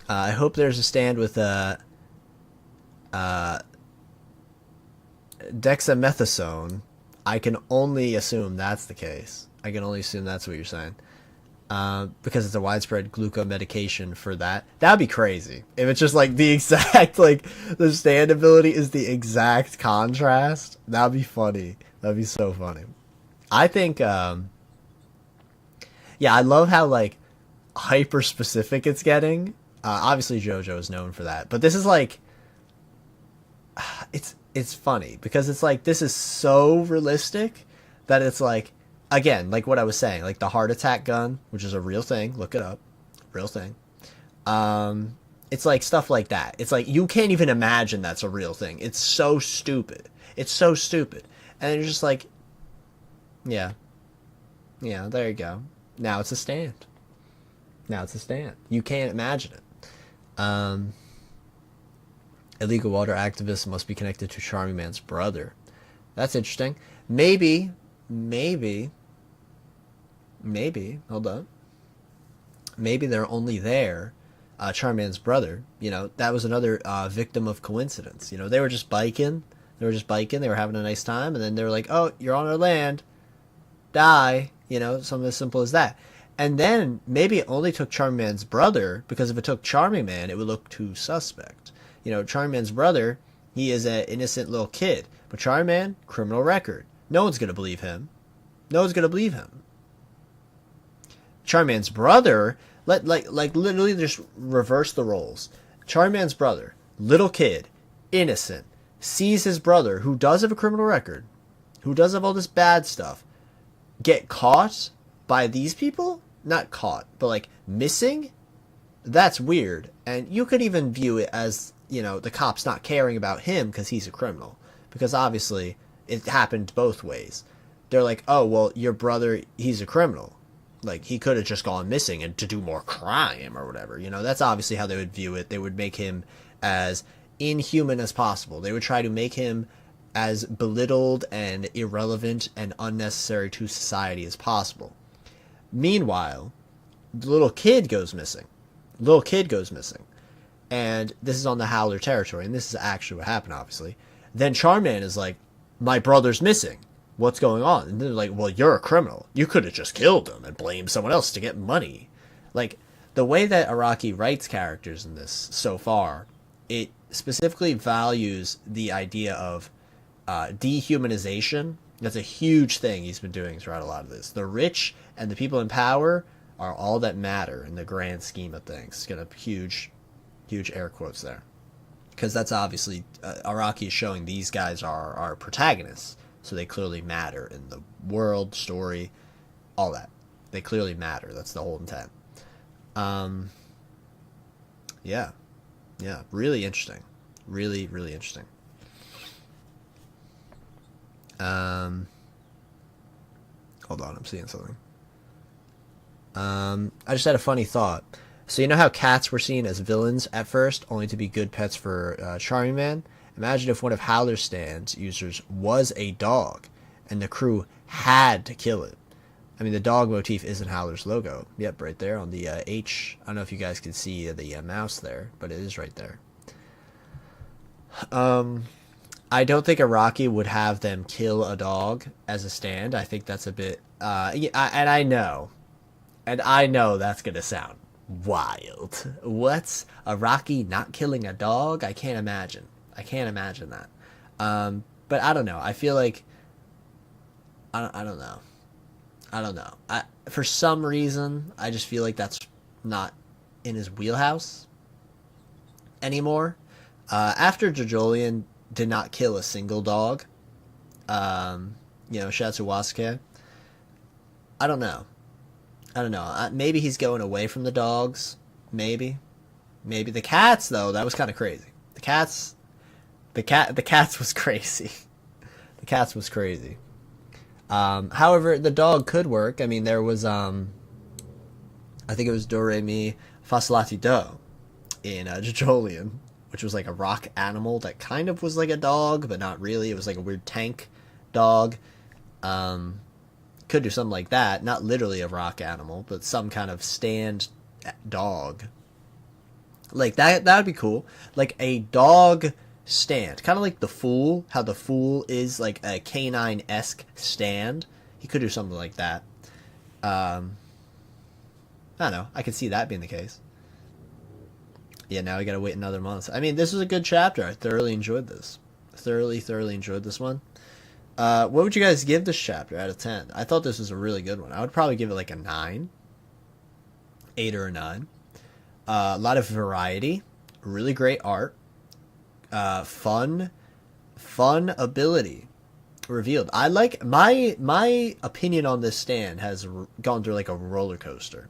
I hope there's a stand with dexamethasone. I can only assume that's the case. I can only assume that's what you're saying. Because it's a widespread glucose medication for that. That'd be crazy. If it's just like the exact, like, the stand ability is the exact contrast. That'd be funny. That'd be so funny. I think, yeah, I love how, like, hyper specific it's getting. Obviously JoJo is known for that. But this is like, it's funny because it's like, this is so realistic that it's like, again, like what I was saying, like the heart attack gun, which is a real thing. Look it up. Real thing. It's like stuff like that. It's like, you can't even imagine that's a real thing. It's so stupid. It's so stupid. And you're just like, yeah. Yeah, there you go. Now it's a stand. Now it's a stand. You can't imagine it. Illegal water activists must be connected to Charming Man's brother. That's interesting. Maybe, hold on. Maybe they're only there, Charming Man's brother, you know, that was another victim of coincidence. You know, they were just biking. They were having a nice time, and then they were like, oh, you're on our land. Die. You know, something as simple as that. And then maybe it only took Charming Man's brother, because if it took Charming Man, it would look too suspect. You know, Charming Man's brother, he is an innocent little kid. But Charming Man, criminal record. No one's going to believe him. No one's going to believe him. Charming Man's brother, like literally just reverse the roles. Charming Man's brother, little kid, innocent, sees his brother, who does have a criminal record, who does have all this bad stuff, get caught by these people? Not caught, but like missing? That's weird. And you could even view it as, you know, the cops not caring about him because he's a criminal. Because obviously it happened both ways. They're like, oh, well, your brother, he's a criminal. Like, he could have just gone missing and to do more crime or whatever. You know, that's obviously how they would view it. They would make him as inhuman as possible. They would try to make him as belittled and irrelevant and unnecessary to society as possible. Meanwhile, the little kid goes missing. And this is on the Howler territory, and this is actually what happened, obviously. Then Charman is like, my brother's missing. What's going on? And they're like, well, you're a criminal. You could have just killed him and blamed someone else to get money. Like, the way that Araki writes characters in this so far, it specifically values the idea of dehumanization That's a huge thing he's been doing throughout a lot of this. The rich and the people in power are all that matter in the grand scheme of things. Gonna huge air quotes there, because that's obviously Araki is showing these guys are protagonists, so they clearly matter in the world, story, all that. They clearly matter. That's the whole intent. Yeah, really interesting, really interesting. Hold on, I'm seeing something. I just had a funny thought. So you know how cats were seen as villains at first, only to be good pets for Charming Man? Imagine if one of Hallerstand's users was a dog, and the crew had to kill it. I mean, the dog motif is in Howler's logo. Yep, right there on the H. I don't know if you guys can see the mouse there, but it is right there. I don't think Araki would have them kill a dog as a stand. I think that's a bit... and I know that's going to sound wild. What's Araki not killing a dog? I can't imagine that. But I don't know. I feel like... I don't know. For some reason, I just feel like that's not in his wheelhouse anymore. After Jojolan did not kill a single dog, Shiatsu Wasuke, I don't know. Maybe he's going away from the dogs. Maybe the cats though. That was kind of crazy. The cats was crazy. The cats was crazy. However, the dog could work. I mean, there was I think it was Do Re Mi Fa Sol La Ti Do in Jojolan, which was like a rock animal that kind of was like a dog, but not really. It was like a weird tank dog. Could do something like that. Not literally a rock animal, but some kind of stand dog. Like that would be cool. Like a dog stand. Kind of like the Fool. How the Fool is like a canine-esque stand. He could do something like that. I don't know. I could see that being the case. Yeah, now we gotta wait another month. I mean, this was a good chapter. I thoroughly enjoyed this. Thoroughly enjoyed this one. What would you guys give this chapter out of 10? I thought this was a really good one. I would probably give it like a 9. 8 or a 9. A lot of variety. Really great art. Fun ability revealed. I like my opinion on this stand has gone through like a roller coaster.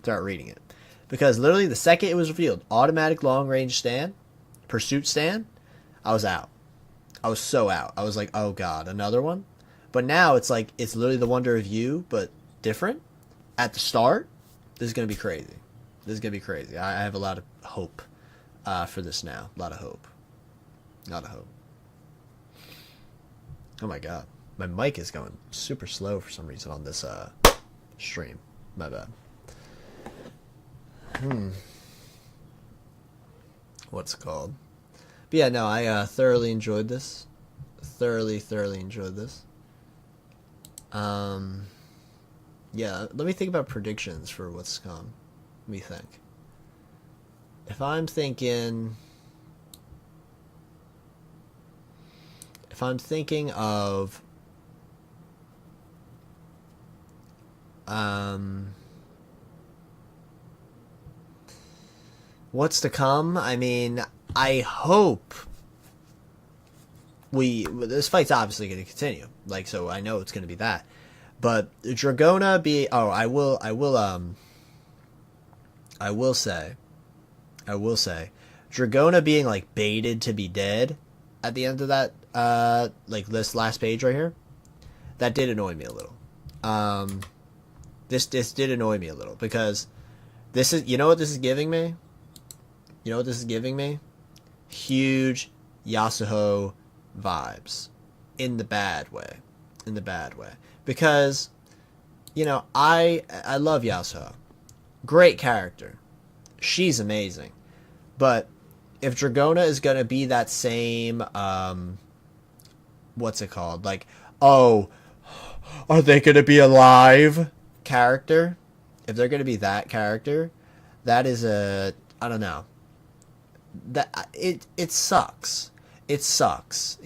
Start reading it. Because literally the second it was revealed, automatic long range stand, pursuit stand, I was out. I was so out. I was like, oh god, another one? But now it's like, it's literally the Wonder of You, but different. At the start, this is going to be crazy. I have a lot of hope for this now. A lot of hope. Oh my god. My mic is going super slow for some reason on this stream. My bad. What's it called? But yeah, no, I thoroughly enjoyed this. Thoroughly enjoyed this. Yeah, let me think about predictions for what's to come. Let me think. If I'm thinking of what's to come, I mean, I hope this fight's obviously going to continue. Like, so I know it's going to be that. But Dragona be... Oh, I will say, Dragona being, like, baited to be dead at the end of that, like, this last page right here, that did annoy me a little. This did annoy me a little, because this is... You know what this is giving me? Huge Yasuho vibes. In the bad way. Because, I love Yasuho. Great character. She's amazing. But if Dragona is going to be that same, what's it called? Like, oh, are they going to be alive? Character. If they're going to be that character, that is I don't know. It sucks. Because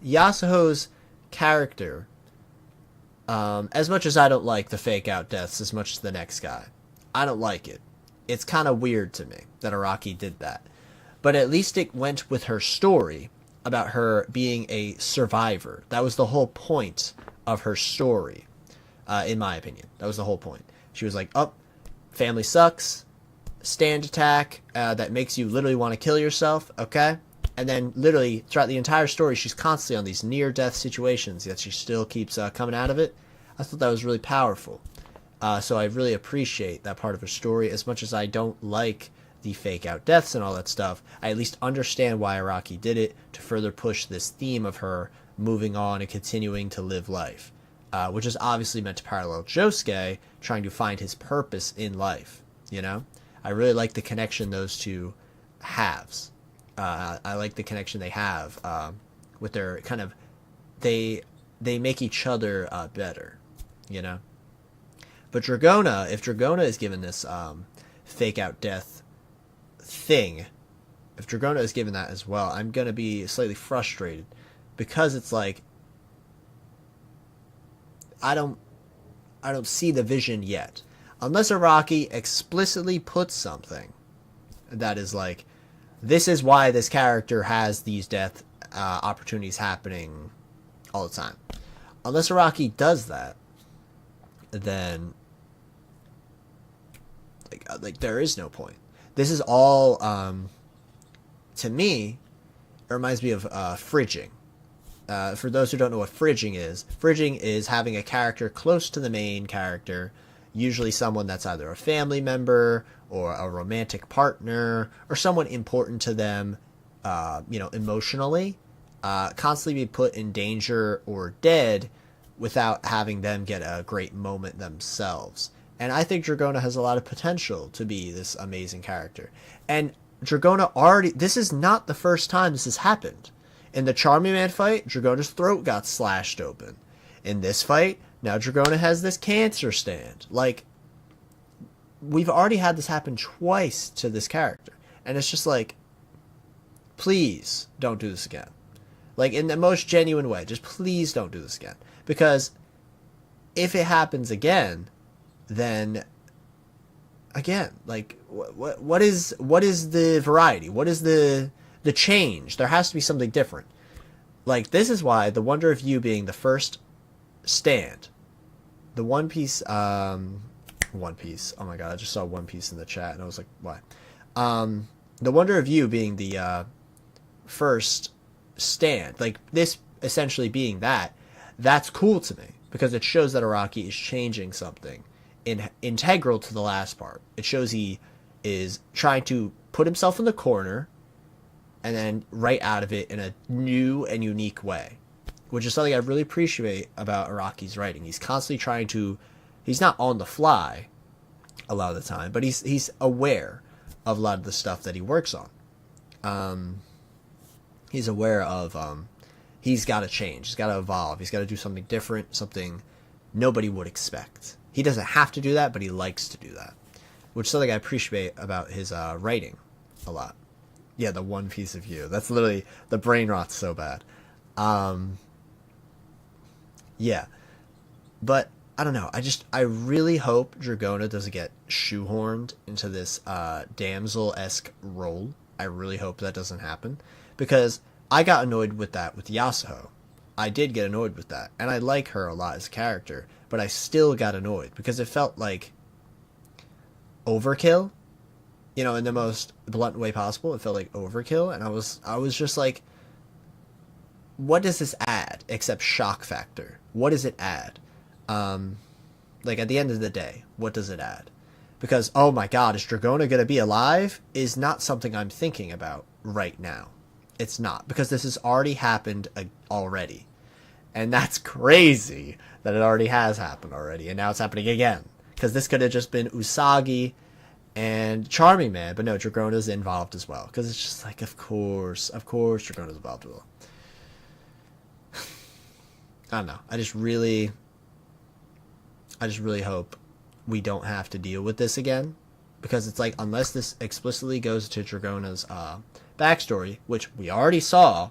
Yasuho's character, as much as I don't like the fake out deaths as much as the next guy, I don't like it. It's kind of weird to me that Araki did that. But at least it went with her story about her being a survivor. That was the whole point of her story, in my opinion. That was the whole point. She was like, oh, family sucks, stand attack that makes you literally want to kill yourself, okay? And then literally throughout the entire story, she's constantly on these near-death situations, yet she still keeps coming out of it. I thought that was really powerful. So I really appreciate that part of her story. As much as I don't like the fake-out deaths and all that stuff, I at least understand why Araki did it, to further push this theme of her moving on and continuing to live life. Which is obviously meant to parallel Josuke trying to find his purpose in life, you know? I really like the connection those two halves. I like the connection they have with their kind of... They make each other better, you know? But Dragona, if Dragona is given this fake-out death thing, if Dragona is given that as well, I'm going to be slightly frustrated. Because it's like... I don't see the vision yet. Unless Araki explicitly puts something that is like, this is why this character has these death opportunities happening all the time. Unless Araki does that, then like there is no point. This is all, to me, it reminds me of fridging. For those who don't know what fridging is having a character close to the main character, usually someone that's either a family member or a romantic partner or someone important to them, emotionally, constantly be put in danger or dead without having them get a great moment themselves. And I think Dragona has a lot of potential to be this amazing character. And Dragona this is not the first time this has happened. In the Charming Man fight, Dragona's throat got slashed open. In this fight, now Dragona has this cancer stand. Like, we've already had this happen twice to this character. And it's just like, please don't do this again. Like, in the most genuine way, just please don't do this again. Because if it happens again, then, again, like, what is the variety? What is the change? There has to be something different. Like, this is why the Wonder of You being the first stand, the One Piece, oh my god, I just saw One Piece in the chat and I was like, why? The Wonder of You being the first stand, like this essentially being that's cool to me, because it shows that Araki is changing something integral to the last part. It shows he is trying to put himself in the corner and then write out of it in a new and unique way, which is something I really appreciate about Araki's writing. He's constantly trying to, he's not on the fly a lot of the time, but he's aware of a lot of the stuff that he works on. He's aware of, he's got to change, he's got to evolve, he's got to do something different, something nobody would expect. He doesn't have to do that, but he likes to do that, which is something I appreciate about his writing a lot. Yeah, the One Piece of You. That's literally, the brain rot's so bad. Yeah. But, I don't know. I really hope Dragona doesn't get shoehorned into this damsel-esque role. I really hope that doesn't happen. Because I got annoyed with that with Yasuho. I did get annoyed with that. And I like her a lot as a character. But I still got annoyed. Because it felt like overkill. You know, in the most blunt way possible. It felt like overkill. And I was just like, what does this add except shock factor? What does it add? Like, at the end of the day, what does it add? Because, oh my god, is Dragona going to be alive? Is not something I'm thinking about right now. It's not. Because this has already happened already. And that's crazy that it already has happened already. And now it's happening again. Because this could have just been Usagi and Charming Man. But no, Dragona's involved as well. Because it's just like, of course Dragona's involved as well. I don't know. I just really hope we don't have to deal with this again. Because it's like, unless this explicitly goes to Dragona's backstory, which we already saw,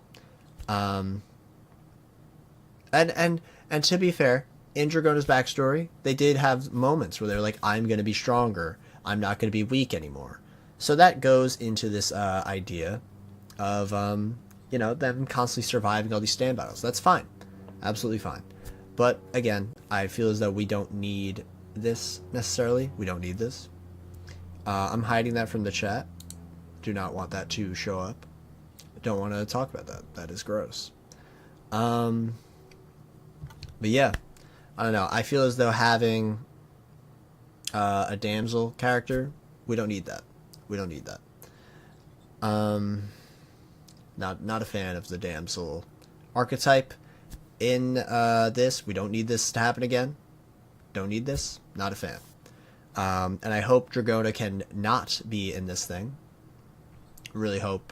And to be fair, in Dragona's backstory, they did have moments where they're like, I'm going to be stronger. I'm not going to be weak anymore. So that goes into this idea of, them constantly surviving all these stand battles. That's fine. Absolutely fine. But again, I feel as though we don't need this necessarily. We don't need this. I'm hiding that from the chat. Do not want that to show up. Don't want to talk about that. That is gross. But yeah, I don't know. I feel as though having a damsel character, we don't need that. We don't need that. Not a fan of the damsel archetype in this. We don't need this to happen again. Don't need this. Not a fan. And I hope Dragona can not be in this thing. Really hope.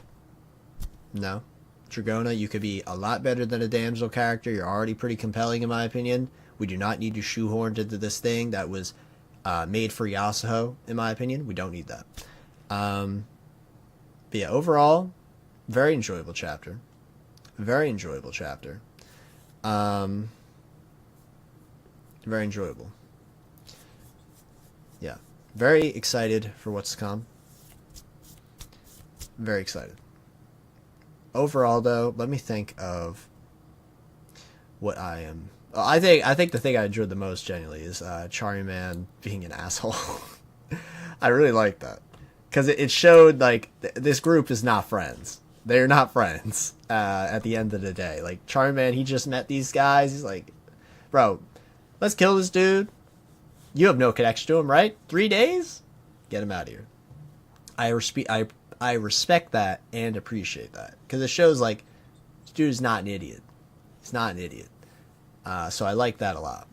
No. Dragona, you could be a lot better than a damsel character. You're already pretty compelling in my opinion. We do not need you shoehorned into this thing that was made for Yasuo, in my opinion. We don't need that. But yeah, overall, very enjoyable chapter. Very enjoyable chapter. Very enjoyable. Yeah. Very excited for what's to come. Very excited. Overall, though, let me think of what I am. I think the thing I enjoyed the most, genuinely, is Charming Man being an asshole. I really like that because it showed like this group is not friends. They're not friends. At the end of the day, like Charming Man, he just met these guys. He's like, bro, let's kill this dude. You have no connection to him, right? 3 days? Get him out of here. I respect that and appreciate that because it shows like this dude is not an idiot. He's not an idiot. So I like that a lot.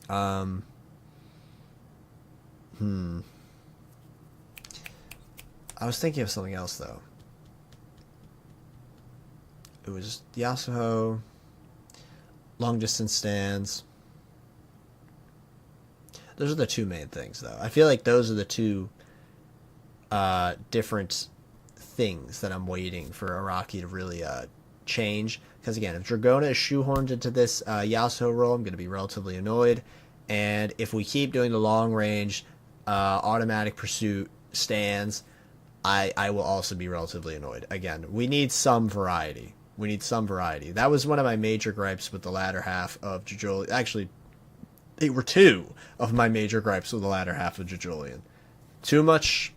I was thinking of something else though. It was Yasuo, long distance stands. Those are the two main things though. I feel like those are the two different things that I'm waiting for Araki to really change. Because again, if Dragona is shoehorned into this Yasuo role, I'm going to be relatively annoyed. And if we keep doing the long range automatic pursuit stands, I will also be relatively annoyed. Again, we need some variety. We need some variety. That was one of my major gripes with the latter half of JoJo. Actually, they were two of my major gripes with the latter half of JoJolion. Too much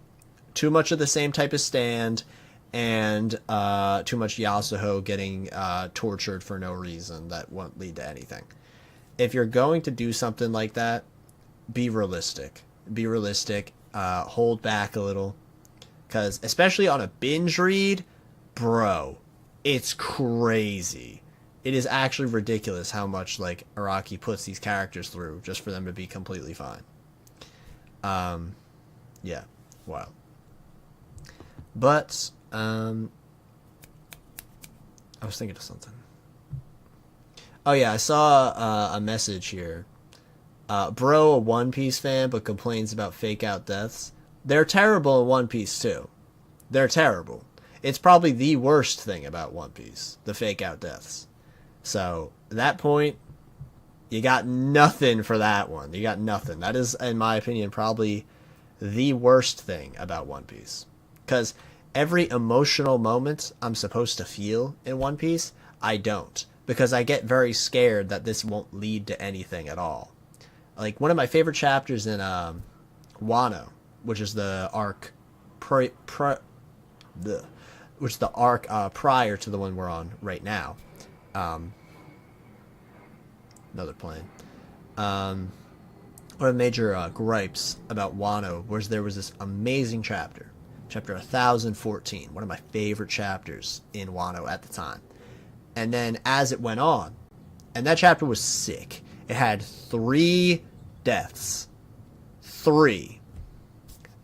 of the same type of stand, and too much Yasuo getting tortured for no reason that won't lead to anything. If you're going to do something like that, be realistic. Be realistic. Hold back a little. Because especially on a binge read, bro, it's crazy. It is actually ridiculous how much like Araki puts these characters through just for them to be completely fine. Yeah, wild. But I was thinking of something. Oh yeah, I saw a message here. Bro, a One Piece fan, but complains about fake out deaths. They're terrible in One Piece too. They're terrible. It's probably the worst thing about One Piece, the fake out deaths. So, at that point, you got nothing for that one. You got nothing. That is, in my opinion, probably the worst thing about One Piece. Because every emotional moment I'm supposed to feel in One Piece, I don't. Because I get very scared that this won't lead to anything at all. Like, one of my favorite chapters in Wano, which is the arc prior to the one we're on right now. Another plane. One of the major gripes about Wano was there was this amazing chapter 1014, one of my favorite chapters in Wano at the time. And then as it went on, and that chapter was sick, it had 3 deaths. 3.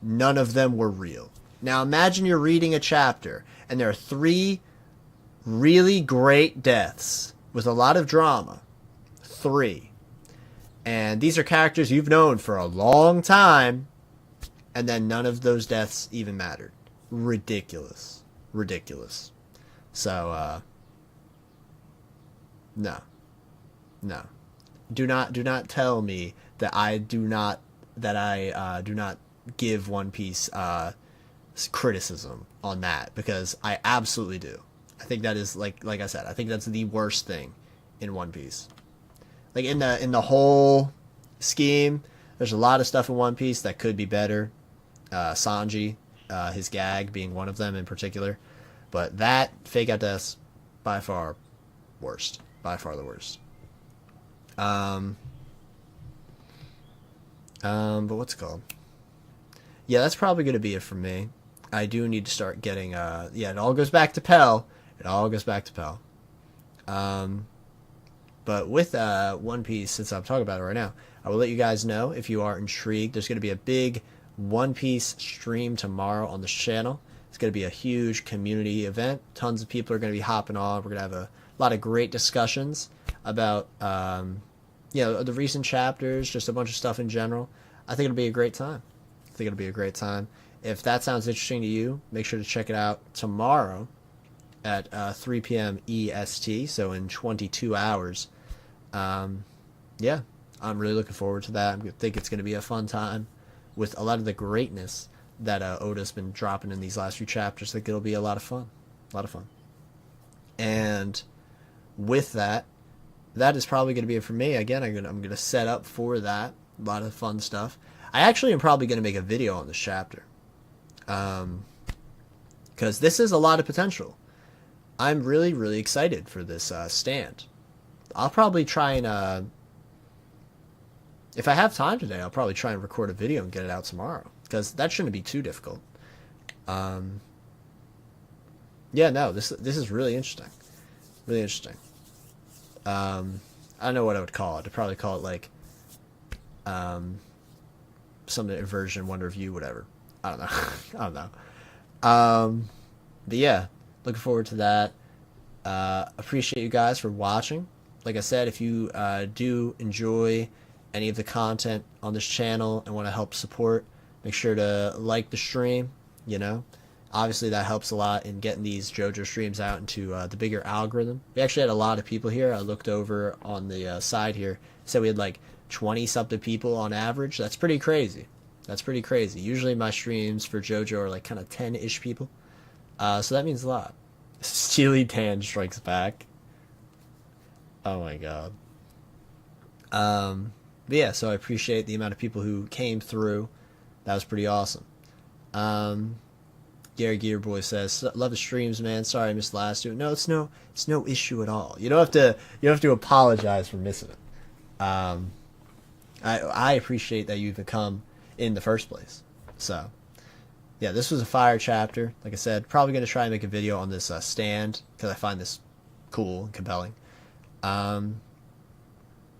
None of them were real. Now imagine you're reading a chapter and there are 3 really great deaths with a lot of drama. 3. And these are characters you've known for a long time, and then none of those deaths even mattered. Ridiculous. Ridiculous. So, No, no. Do not tell me that I do not give One Piece criticism on that, because I absolutely do. I think that is like I said, I think that's the worst thing in One Piece. Like in the whole scheme, there's a lot of stuff in One Piece that could be better. Sanji, his gag being one of them in particular, but that fake out deaths by far worst, by far the worst. But what's it called? Yeah, that's probably gonna be it for me. I do need to start getting yeah, it all goes back to Pell. It all goes back to Pell. Um but with One Piece, since I'm talking about it right now, I will let you guys know if you are intrigued. There's gonna be a big One Piece stream tomorrow on this channel. It's gonna be a huge community event. Tons of people are gonna be hopping on. We're gonna have a lot of great discussions about the recent chapters, just a bunch of stuff in general. I think it'll be a great time. I think it'll be a great time. If that sounds interesting to you, make sure to check it out tomorrow at 3 p.m. EST, so in 22 hours. Yeah, I'm really looking forward to that. I think it's going to be a fun time with a lot of the greatness that Oda's been dropping in these last few chapters. I think it'll be a lot of fun. A lot of fun. And with that, that is probably going to be it for me. Again, I'm going to set up for that. A lot of fun stuff. I actually am probably going to make a video on this chapter. Because this is a lot of potential. I'm really, really excited for this stand. I'll probably try and, if I have time today, I'll probably try and record a video and get it out tomorrow. Because that shouldn't be too difficult. Yeah, no, this is really interesting. Really interesting. I don't know what I would call it. I'd probably call it like some inversion, one review, whatever. I don't know. I don't know. But yeah, looking forward to that. Appreciate you guys for watching. Like I said, if you do enjoy any of the content on this channel and want to help support, make sure to like the stream. Obviously that helps a lot in getting these JoJo streams out into the bigger algorithm. We actually had a lot of people here. I looked over on the side here. Said we had like 20-something people on average. That's pretty crazy. That's pretty crazy. Usually my streams for JoJo are like kind of 10-ish people. So that means a lot. Steely Dan strikes back. Oh my god. But yeah, so I appreciate the amount of people who came through. That was pretty awesome. Gary Gearboy says, "Love the streams, man. Sorry I missed last week." No, it's no issue at all. You don't have to apologize for missing it. I appreciate that you even come in the first place. So, yeah, this was a fire chapter. Like I said, probably going to try and make a video on this stand because I find this cool and compelling.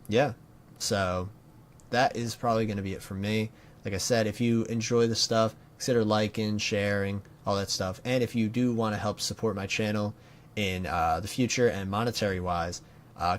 Yeah, so that is probably going to be it for me. Like I said, if you enjoy the stuff, consider liking, sharing, all that stuff. And if you do want to help support my channel in the future and monetary wise,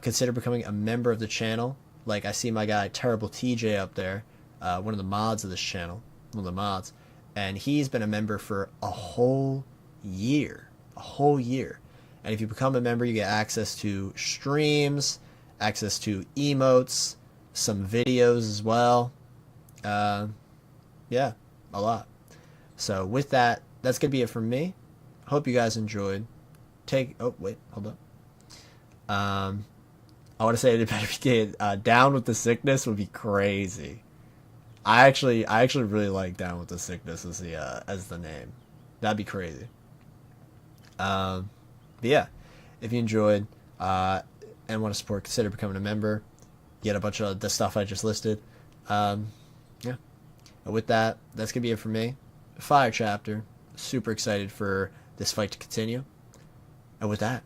consider becoming a member of the channel. Like I see my guy Terrible TJ up there, one of the mods of this channel, one of the mods, and he's been a member for a whole year. And if you become a member, you get access to streams, access to emotes, some videos as well. Yeah, a lot. So with that, that's going to be it from me. Hope you guys enjoyed. Oh, wait, hold up. I want to say it better be Down with the Sickness would be crazy. I actually really like Down with the Sickness as the name. That'd be crazy. But yeah, if you enjoyed and want to support, consider becoming a member. Get a bunch of the stuff I just listed. Yeah. And with that, that's gonna be it for me. Fire chapter. Super excited for this fight to continue. And with that,